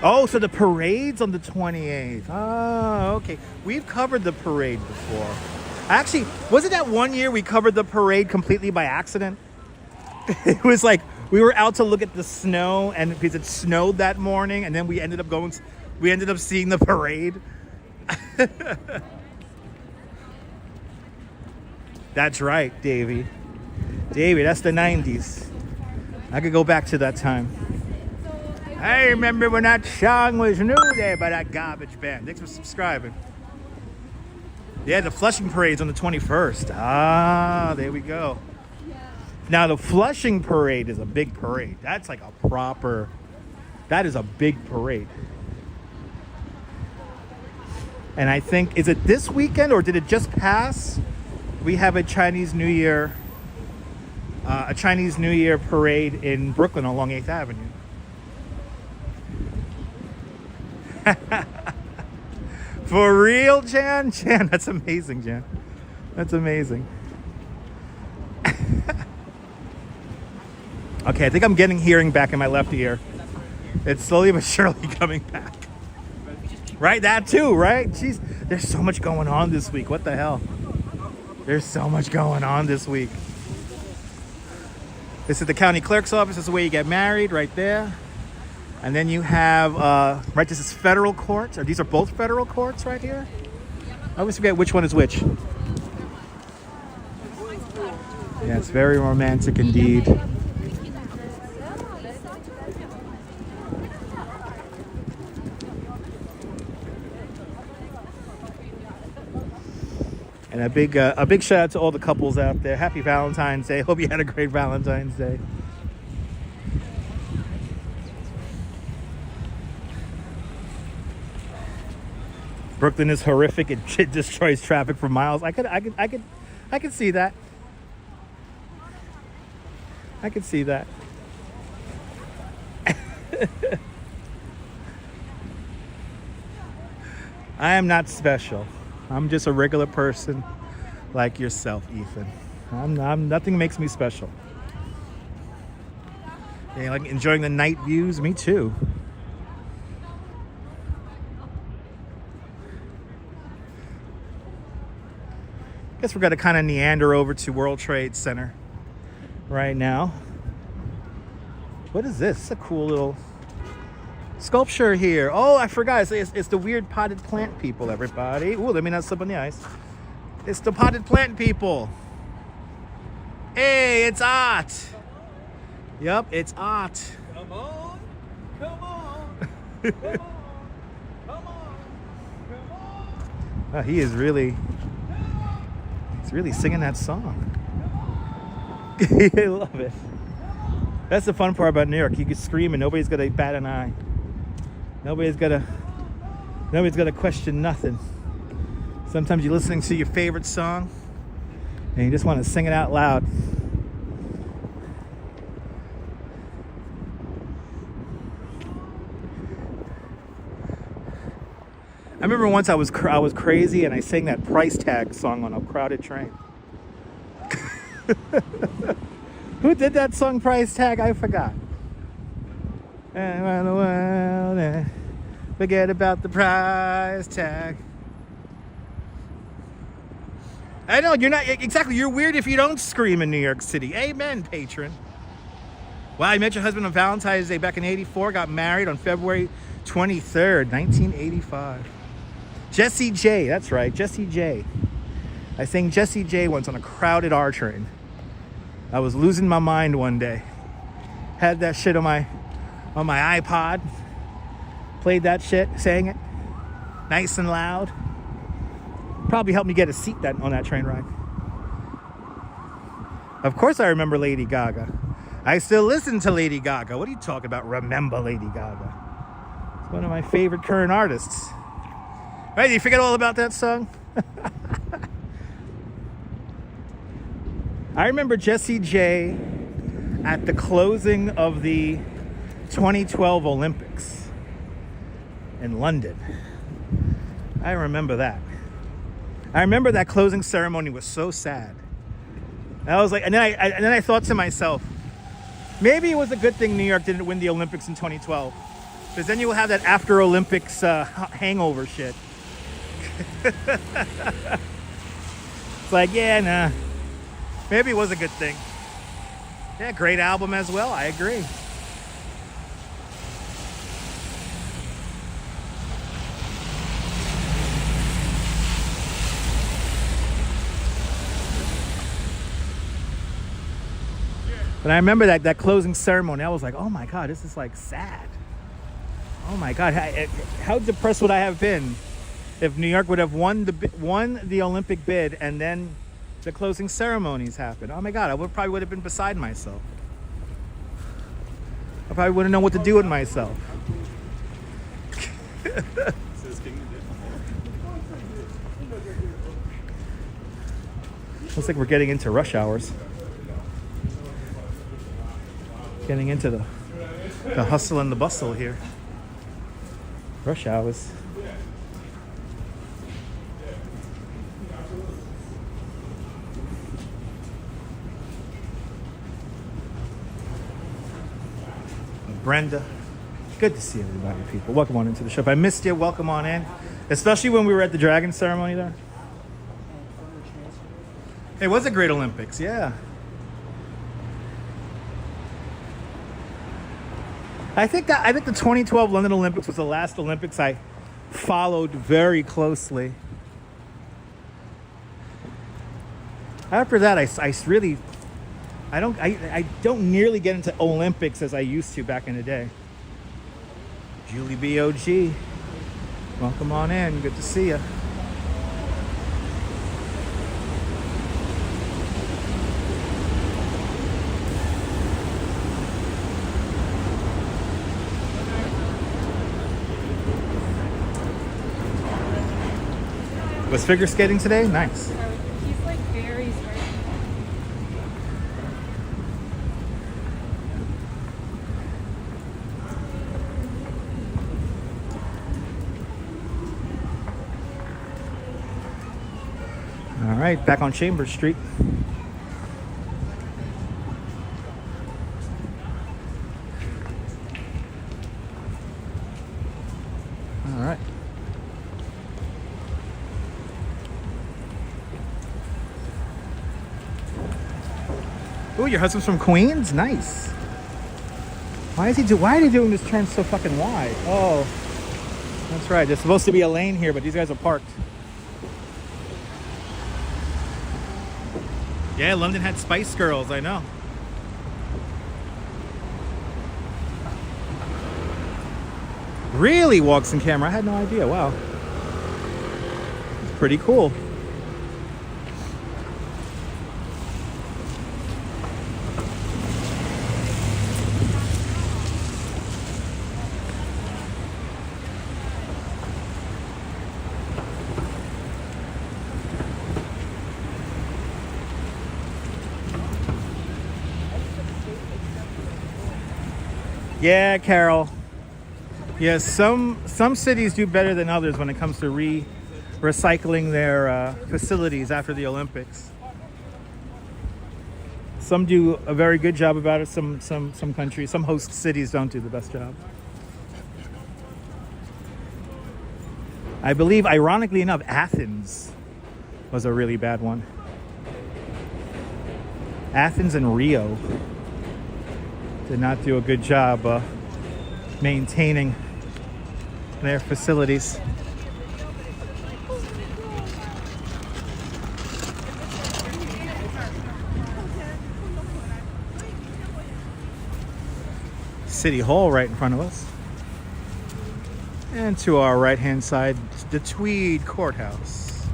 Oh, so the parade's on the 28th. Oh, okay. We've covered the parade before. Actually, wasn't that one year we covered the parade completely by accident? It was like we were out to look at the snow, and because it snowed that morning, and then we ended up seeing the parade. That's right, Davey. Davey, that's the 90s. I could go back to that time. I remember when that song was new there by that garbage band. Thanks for subscribing. Yeah, the Flushing Parade's on the 21st. Ah, there we go. Now, the Flushing Parade is a big parade. That's like a proper... That is a big parade. And I think... Is it this weekend or did it just pass? We have a Chinese New Year... a Chinese New Year parade in Brooklyn along 8th Avenue. For real, Jan? Jan, that's amazing, Jan. That's amazing. Okay, I think I'm getting hearing back in my left ear. It's slowly but surely coming back. Right, that too, right? Jeez, there's so much going on this week. What the hell? There's so much going on this week. This is the county clerk's office. This is where you get married, right there. And then you have, right, this is federal courts. These are both federal courts right here. I always forget which one is which. Yeah, it's very romantic indeed. And a big shout out to all the couples out there. Happy Valentine's Day. Hope you had a great Valentine's Day. Brooklyn is horrific. It destroys traffic for miles. I could see that. I could see that. I am not special. I'm just a regular person like yourself, Ethan. Nothing makes me special. Yeah, like enjoying the night views. Me too. Guess we're gonna kind of meander over to World Trade Center right now. What is this? It's a cool little sculpture here. Oh, I forgot. It's the weird potted plant people, everybody. Ooh, let me not slip on the ice. It's the potted plant people. Hey, it's art. Yep, it's art. Come on. Come on. Come on. Come on. Come Oh, he's really singing that song. I love it. That's the fun part about New York. You can scream and nobody's gonna bat an eye. Nobody's gonna question nothing. Sometimes you're listening to your favorite song and you just want to sing it out loud. I remember once I was crazy and I sang that price tag song on a crowded train. Who did that song, Price Tag? I forgot. Around the world and forget about the price tag. I know, you're not, exactly, you're weird if you don't scream in New York City. Amen, patron. Wow, I met your husband on Valentine's Day back in '84, got married on February 23rd, 1985. Jesse J, that's right, Jesse J. I sang Jesse J once on a crowded R train. I was losing my mind one day. Had that shit on my iPod. Played that shit, sang it. Nice and loud. Probably helped me get a seat on that train ride. Of course I remember Lady Gaga. I still listen to Lady Gaga. What are you talking about? Remember Lady Gaga. It's one of my favorite current artists. Right, you forget all about that song? I remember Jesse J at the closing of the 2012 Olympics in London. I remember that. I remember that closing ceremony was so sad. I was like, and then I thought to myself, maybe it was a good thing New York didn't win the Olympics in 2012, because then you will have that after Olympics hangover shit. It's like, yeah, nah. Maybe it was a good thing. Yeah, great album as well. I agree. But I remember that closing ceremony. I was like, oh my God, this is like sad. Oh my God, how depressed would I have been if New York would have won the Olympic bid and then the closing ceremonies happened? Oh my God, I probably would have been beside myself. I probably wouldn't know what to do with myself. Looks like we're getting into rush hours. Getting into the hustle and the bustle here. Rush hours. Brenda, good to see everybody, people. Welcome on into the show. If I missed you, welcome on in. Especially when we were at the Dragon ceremony there. It was a great Olympics, yeah. I think the 2012 London Olympics was the last Olympics I followed very closely. After that, I don't nearly get into Olympics as I used to back in the day. Julie B.O.G. Welcome on in. Good to see you. Was figure skating today? Nice. He's like very smart. All right, back on Chambers Street. All right. Oh, your husband's from Queens? Nice. Why are they doing this turn so fucking wide? Oh, that's right. There's supposed to be a lane here, but these guys are parked. Yeah, London had Spice Girls, I know. Really walks in camera. I had no idea. Wow. pretty cool. Yeah, Carol. Yes, some cities do better than others when it comes to recycling their facilities after the Olympics. Some do a very good job about it. Some countries, some host cities don't do the best job. I believe, ironically enough, Athens was a really bad one. Athens and Rio did not do a good job maintaining their facilities. City Hall right in front of us. And to our right hand side, the Tweed Courthouse.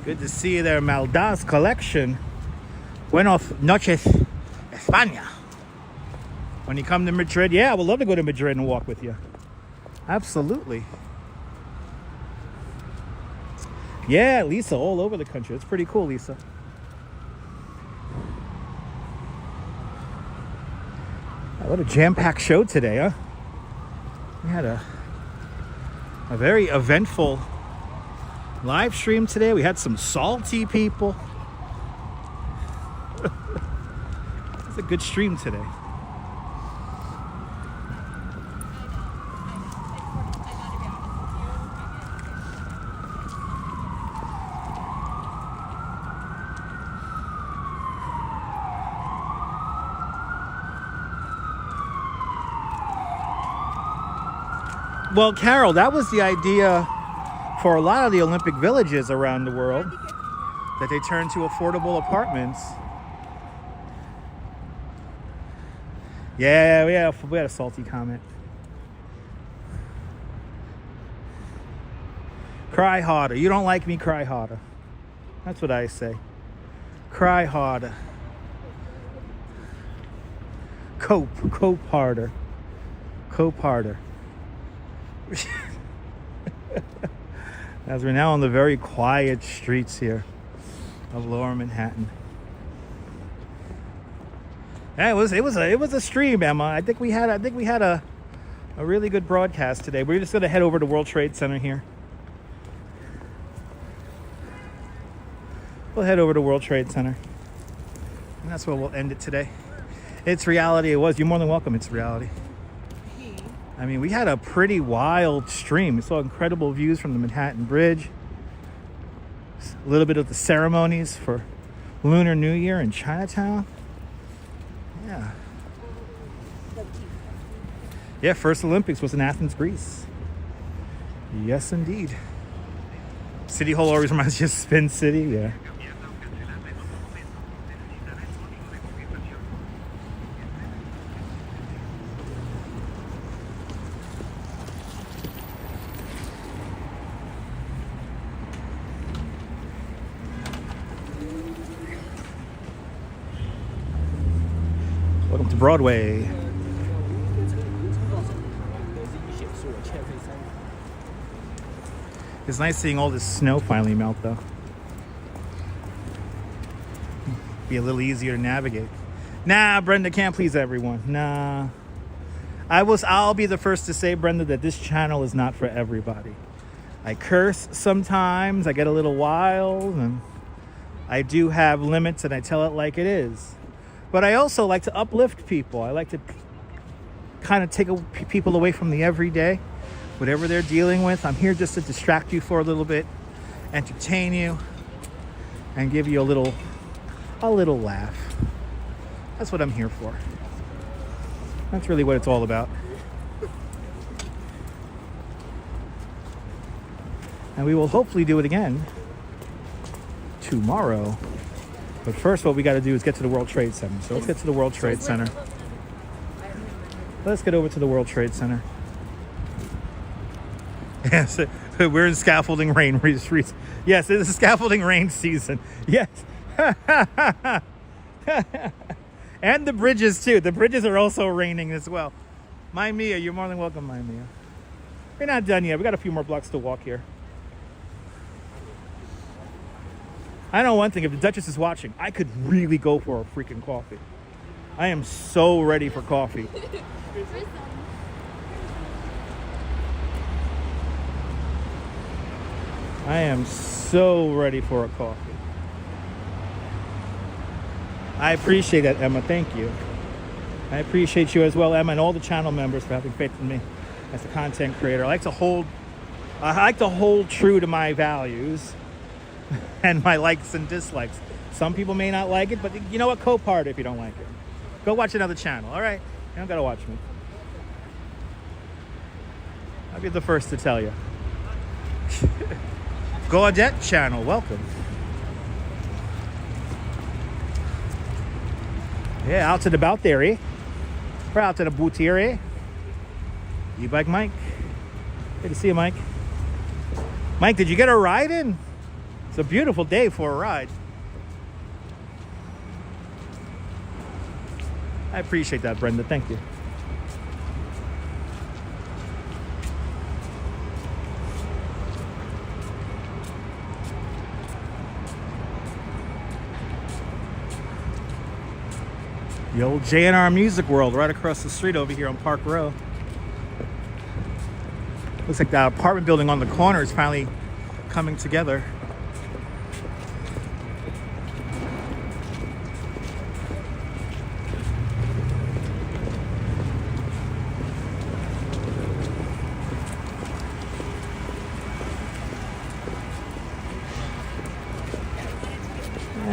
Good to see you there, Maldaz Collection. Buenos noches, España. When you come to Madrid, yeah, I would love to go to Madrid and walk with you. Absolutely. Yeah, Lisa, all over the country. It's pretty cool, Lisa. What a jam-packed show today, huh? We had a very eventful live stream today. We had some salty people. It's a good stream today. Well, Carol, that was the idea for a lot of the Olympic villages around the world, that they turn to affordable apartments. Yeah, we had a salty comment. Cry harder. You don't like me, cry harder. That's what I say. Cry harder. Cope harder. Cope harder. As we're now on the very quiet streets here of Lower Manhattan. Yeah, it was a stream, Emma. I think we had a really good broadcast today. We're just gonna head over to World Trade Center here. We'll head over to World Trade Center, and that's where we'll end it today. It's reality. It was. You're more than welcome. It's reality. I mean, we had a pretty wild stream. We saw incredible views from the Manhattan Bridge. A little bit of the ceremonies for Lunar New Year in Chinatown. Yeah. Yeah, first Olympics was in Athens, Greece. Yes, indeed. City Hall always reminds you of Spin City. Yeah. Welcome to Broadway. It's nice seeing all this snow finally melt, though. Be a little easier to navigate. Nah, Brenda, can't please everyone. Nah. I'll be the first to say, Brenda, that this channel is not for everybody. I curse sometimes, I get a little wild, and I do have limits, and I tell it like it is. But I also like to uplift people. I like to kind of take people away from the everyday, whatever they're dealing with. I'm here just to distract you for a little bit, entertain you, and give you a little laugh. That's what I'm here for. That's really what it's all about. And we will hopefully do it again tomorrow. But first, what we got to do is get to the World Trade Center. So let's get to the World Trade Center. Let's get over to the World Trade Center. Yes, we're in scaffolding rain. Yes, it is scaffolding rain season. Yes. And the bridges too. The bridges are also raining as well. My Mia, you're more than welcome, my Mia. We're not done yet. We got a few more blocks to walk here. I know one thing, if the Duchess is watching, I could really go for a freaking coffee. I am so ready for coffee. I am so ready for a coffee. I appreciate that, Emma. Thank you. I appreciate you as well, Emma, and all the channel members for having faith in me as a content creator. I like to hold true to my values and my likes and dislikes. Some people may not like it, but you know what? Co-part if you don't like it. Go watch another channel, all right? You don't gotta watch me. I'll be the first to tell you. Gaudette channel, welcome. Yeah, out to the bout there, eh? We're out to the boot here, eh? E-bike Mike. Good to see you, Mike. Mike, did you get a ride in? It's a beautiful day for a ride. I appreciate that, Brenda. Thank you. The old JNR Music World right across the street over here on Park Row. Looks like that apartment building on the corner is finally coming together.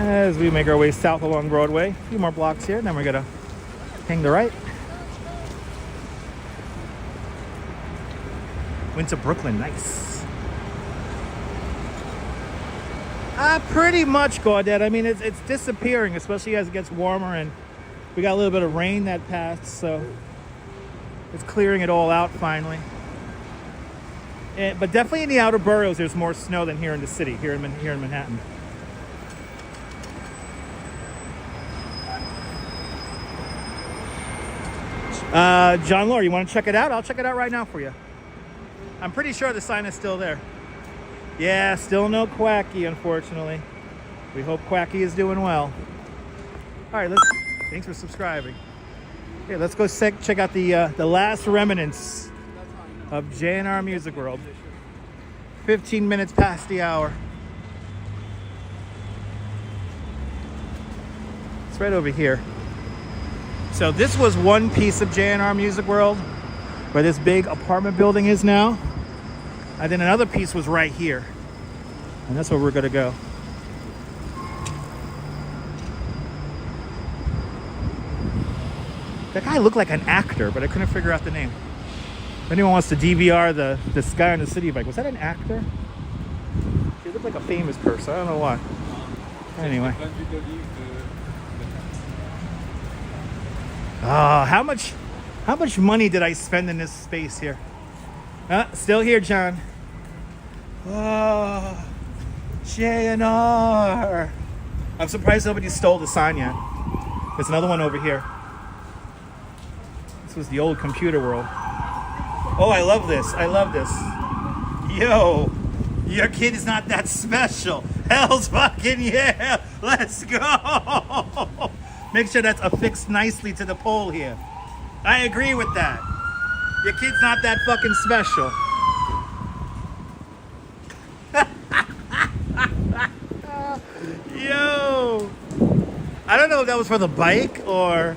As we make our way south along Broadway, a few more blocks here, then we're gonna hang the right. Went to Brooklyn, nice. Pretty much, Gaudette. I mean, it's disappearing, especially as it gets warmer, and we got a little bit of rain that passed, so it's clearing it all out finally. But definitely in the outer boroughs, there's more snow than here in the city, here in Manhattan. John Laura, you want to check it out? I'll check it out right now for you. I'm pretty sure the sign is still there. Yeah, still no Quacky, unfortunately. We hope Quacky is doing well. All right, thanks for subscribing. Here, let's go check out the last remnants of JNR Music World. 15 minutes past the hour. It's right over here. So this was one piece of JNR Music World, where this big apartment building is now. And then another piece was right here. And that's where we're gonna go. That guy looked like an actor, but I couldn't figure out the name. If anyone wants to DVR this guy on the city bike, was that an actor? He looked like a famous person, I don't know why. Anyway. How much money did I spend in this space here? Still here, John. Oh, JNR. I'm surprised nobody stole the sign yet. There's another one over here. This was the old computer world. Oh, I love this. I love this. Yo, your kid is not that special. Hell's fucking yeah. Let's go. Make sure that's affixed nicely to the pole here. I agree with that. Your kid's not that fucking special. Yo. I don't know if that was for the bike or...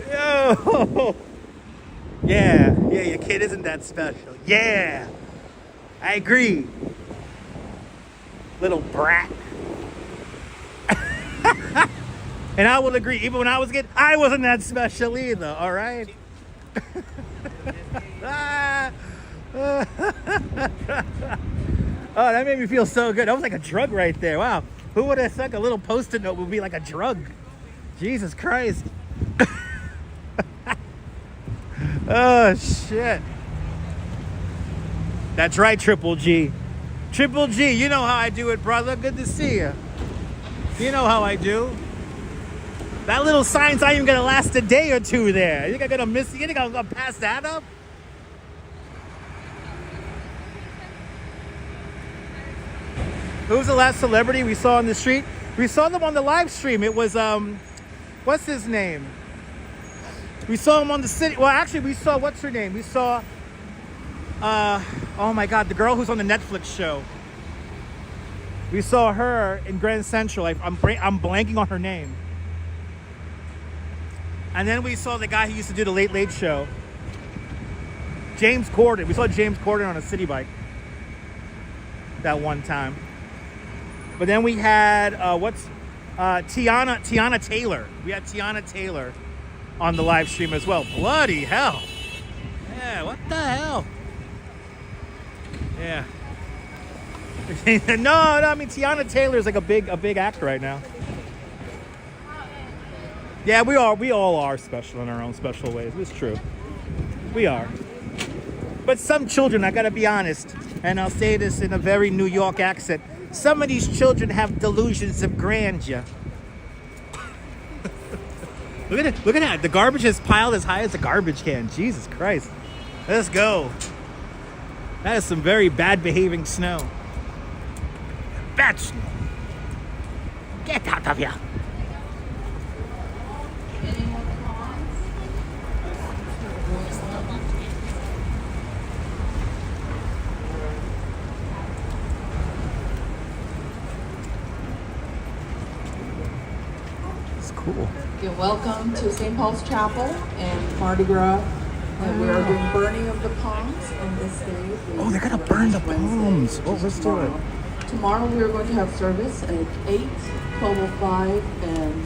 Yo. Yeah, your kid isn't that special. Yeah. I agree. Little brat. And I will agree, even when I was a kid, I wasn't that special either, all right? Oh, that made me feel so good. That was like a drug right there. Wow. Who would have thought a little post-it note would be like a drug? Jesus Christ. Oh, shit. That's right, Triple G. Triple G, you know how I do it, brother. Good to see you. You know how I do. That little sign's not even gonna last a day or two there. You think I'm gonna miss? You think I'm gonna pass that up? Who's the last celebrity we saw on the street? We saw them on the live stream. It was what's his name? We saw him on the city. Well, actually, we saw what's her name? We saw oh my God, the girl who's on the Netflix show. We saw her in Grand Central. I'm blanking on her name. And then we saw the guy who used to do the Late Late Show. James Corden. We saw James Corden on a city bike that one time. But then we had Tiana Taylor. We had Tiana Taylor on the live stream as well. Bloody hell. Yeah, what the hell? Yeah. No, I mean Tiana Taylor is like a big actor right now. Yeah, we all are special in our own special ways. It's true. We are. But some children, I gotta be honest, and I'll say this in a very New York accent, some of these children have delusions of grandeur. Look at it, look at that. The garbage is piled as high as a garbage can. Jesus Christ. Let's go. That is some very bad behaving snow. Bad snow. Get out of here. It's cool. You're welcome to St. Paul's Chapel and Mardi Gras. And we are doing burning of the palms on this day. Oh, they're gonna burn the palms. Oh, let's do it. Tomorrow we are going to have service at 8, 12:05, and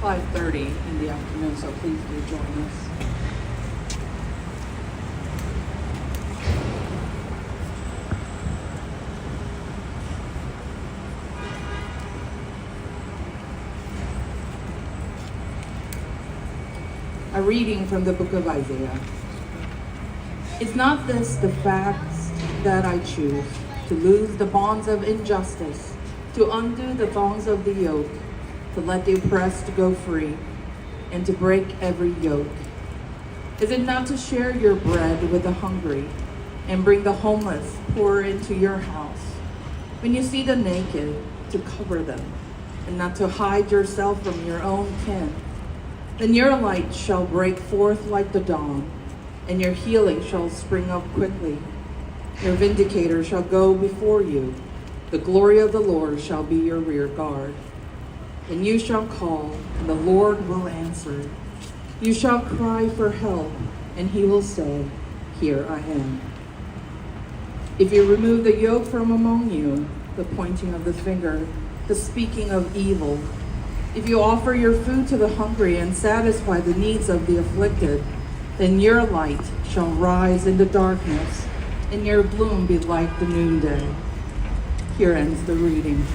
5:30 in the afternoon, so please do join us. A reading from the book of Isaiah. Is not this the facts that I choose? To loose the bonds of injustice, to undo the thongs of the yoke, to let the oppressed go free, and to break every yoke? Is it not to share your bread with the hungry, and bring the homeless poor into your house? When you see the naked, to cover them, and not to hide yourself from your own kin? Then your light shall break forth like the dawn, and your healing shall spring up quickly. Your vindicator shall go before you. The glory of the Lord shall be your rear guard. And you shall call, and the Lord will answer. You shall cry for help, and he will say, Here I am. If you remove the yoke from among you, the pointing of the finger, the speaking of evil, if you offer your food to the hungry and satisfy the needs of the afflicted, then your light shall rise in the darkness, and your bloom be like the noonday. Here ends the reading.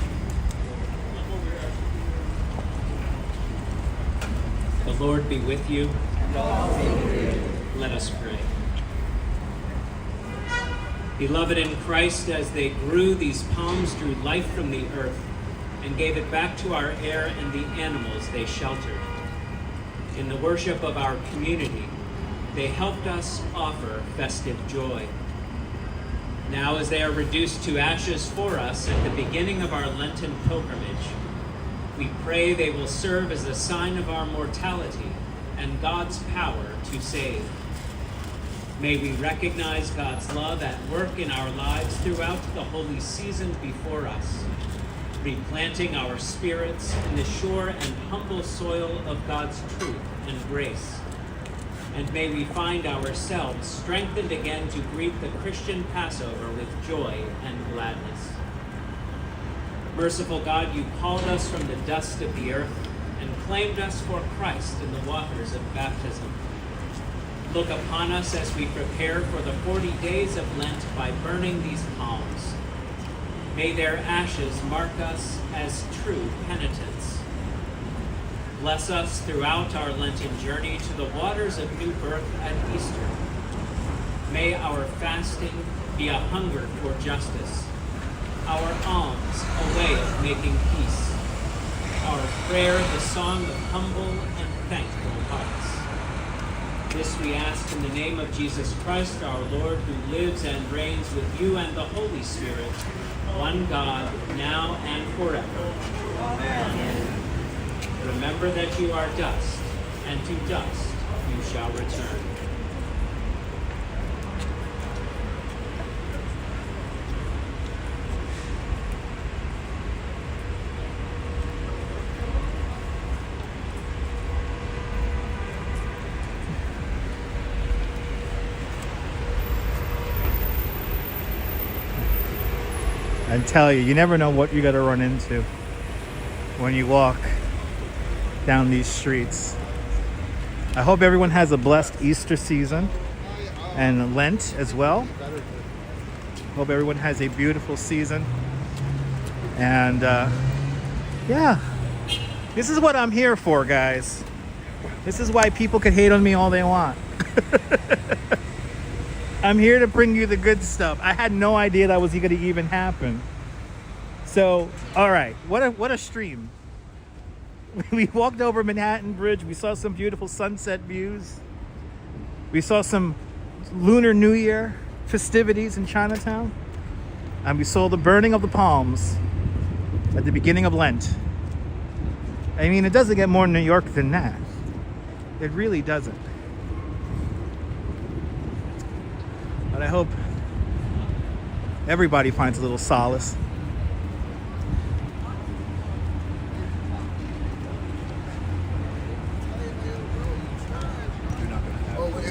The Lord be with you. Let us pray. Beloved in Christ, as they grew, these palms drew life from the earth and gave it back to our air and the animals they sheltered. In the worship of our community, they helped us offer festive joy. Now, as they are reduced to ashes for us at the beginning of our Lenten pilgrimage, we pray they will serve as a sign of our mortality and God's power to save. May we recognize God's love at work in our lives throughout the holy season before us, replanting our spirits in the sure and humble soil of God's truth and grace. And may we find ourselves strengthened again to greet the Christian Passover with joy and gladness. Merciful God, you called us from the dust of the earth and claimed us for Christ in the waters of baptism. Look upon us as we prepare for the 40 days of Lent by burning these palms. May their ashes mark us as true penitents. Bless us throughout our Lenten journey to the waters of new birth at Easter. May our fasting be a hunger for justice, our alms a way of making peace, our prayer the song of humble and thankful hearts. This we ask in the name of Jesus Christ, our Lord, who lives and reigns with you and the Holy Spirit, one God, now and forever. Amen. Remember that you are dust, and to dust you shall return. I tell you, you never know what you got to run into when you walk down these streets. I hope everyone has a blessed Easter season and Lent as well. Hope everyone has a beautiful season. And yeah, this is what I'm here for, guys. This is why people can hate on me all they want. I'm here to bring you the good stuff. I had no idea that was going to even happen. So, all right, what a stream. We walked over Manhattan Bridge. We saw some beautiful sunset views. We saw some Lunar New Year festivities in Chinatown. And we saw the burning of the palms at the beginning of Lent. I mean, it doesn't get more New York than that. It really doesn't. But I hope everybody finds a little solace.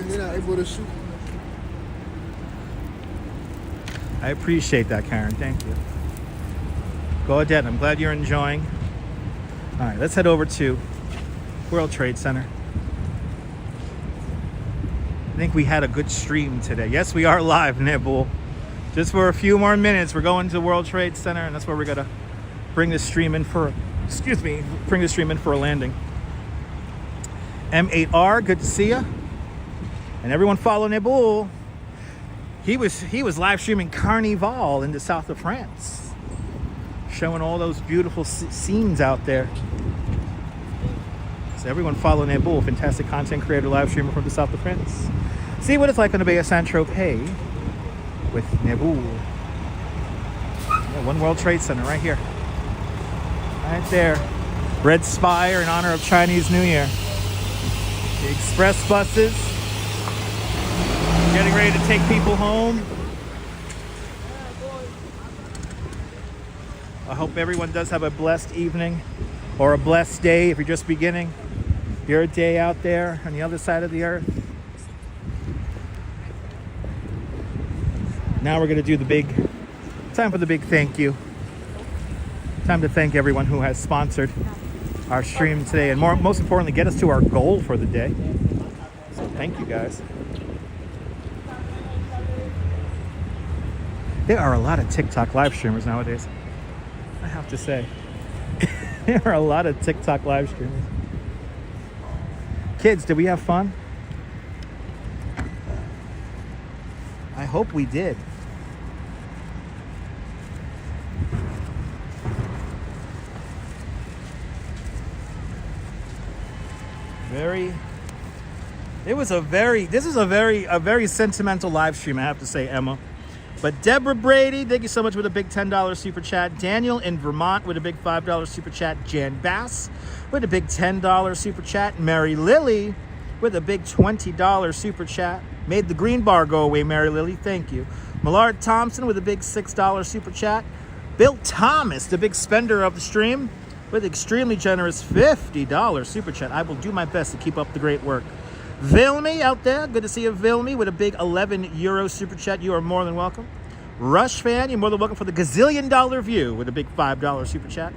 You're not able to shoot. I appreciate that, Karen. Thank you. Go ahead. I'm glad you're enjoying. All right, let's head over to World Trade Center. I think we had a good stream today. Yes, we are live, Nibble. Just for a few more minutes, we're going to World Trade Center, and that's where we're gonna bring the stream in for, bring the stream in for a landing. M8R, good to see ya. And everyone follow Nibble. He was live streaming Carnival in the south of France, showing all those beautiful scenes out there. So everyone follow Nibble, fantastic content creator, live streamer from the south of France. See what it's like on the Bay of Saint-Tropez with Nibble. Yeah, One World Trade Center right here. Right there. Red Spire in honor of Chinese New Year. The express buses getting ready to take people home. I hope everyone does have a blessed evening or a blessed day if you're just beginning your day out there on the other side of the earth. Now we're going to do the big, time for the big thank you. Time to thank everyone who has sponsored our stream today, and most importantly, get us to our goal for the day. So thank you, guys. There are a lot of TikTok live streamers nowadays, I have to say. There are a lot of TikTok live streamers. Kids, did we have fun? I hope we did. This is a very sentimental live stream, I have to say, Emma. But Deborah Brady, thank you so much with a big $10 super chat. Daniel in Vermont with a big $5 super chat. Jan Bass with a big $10 super chat. Mary Lily with a big $20 super chat. Made the green bar go away, Mary Lily. Thank you. Millard Thompson with a big $6 super chat. Bill Thomas, the big spender of the stream, with extremely generous $50 super chat. I will do my best to keep up the great work. Vilmy out there, good to see you, Vilmy, with a big €11 super chat. You are more than welcome. Rush fan, you're more than welcome for the gazillion-dollar view with a big $5 super chat.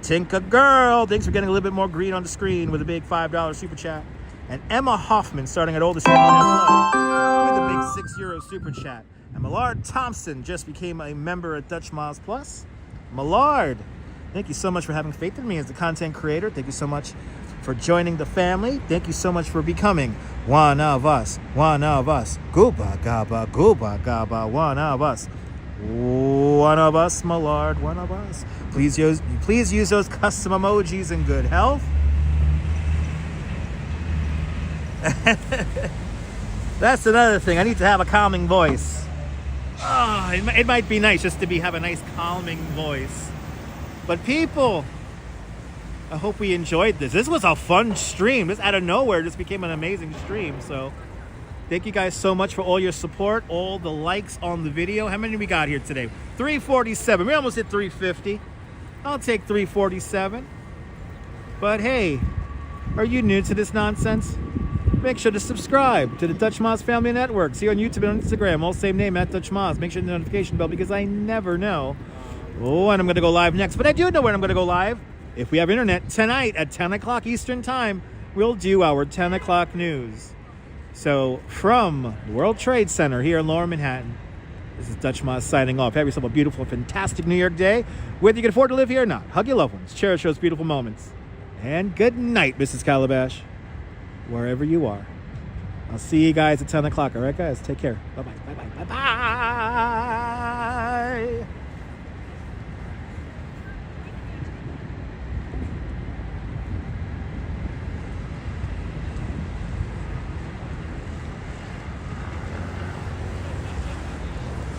Tinka Girl, thanks for getting a little bit more green on the screen with a big $5 super chat. And Emma Hoffman, starting at Oldest with a big €6 super chat. And Millard Thompson just became a member at Dutch Miles Plus. Millard, thank you so much for having faith in me as the content creator. Thank you so much for joining the family. Thank you so much for becoming one of us. One of us. Gooba gaba, gooba gaba, one of us. One of us, my lord, one of us. Please use those custom emojis in good health. That's another thing. I need to have a calming voice. Oh, it might be nice just to have a nice calming voice. But people, I hope we enjoyed this. This was a fun stream. This out of nowhere just became an amazing stream. So thank you guys so much for all your support, all the likes on the video. How many we got here today? 347. We almost hit 350. I'll take 347. But hey, are you new to this nonsense? Make sure to subscribe to the Dutch Moz Family Network. See you on YouTube and on Instagram, all same name, at Dutch Moz. Make sure the notification bell, because I never know. Oh, and I'm going to go live next. But I do know when I'm going to go live. If we have internet, tonight at 10 o'clock Eastern Time, we'll do our 10 o'clock news. So from the World Trade Center here in Lower Manhattan, this is Dutch Moz signing off. Have yourself a beautiful, fantastic New York day. Whether you can afford to live here or not, hug your loved ones. Cherish those beautiful moments. And good night, Mrs. Calabash, wherever you are. I'll see you guys at 10 o'clock. All right, guys? Take care. Bye-bye. Bye-bye. Bye-bye.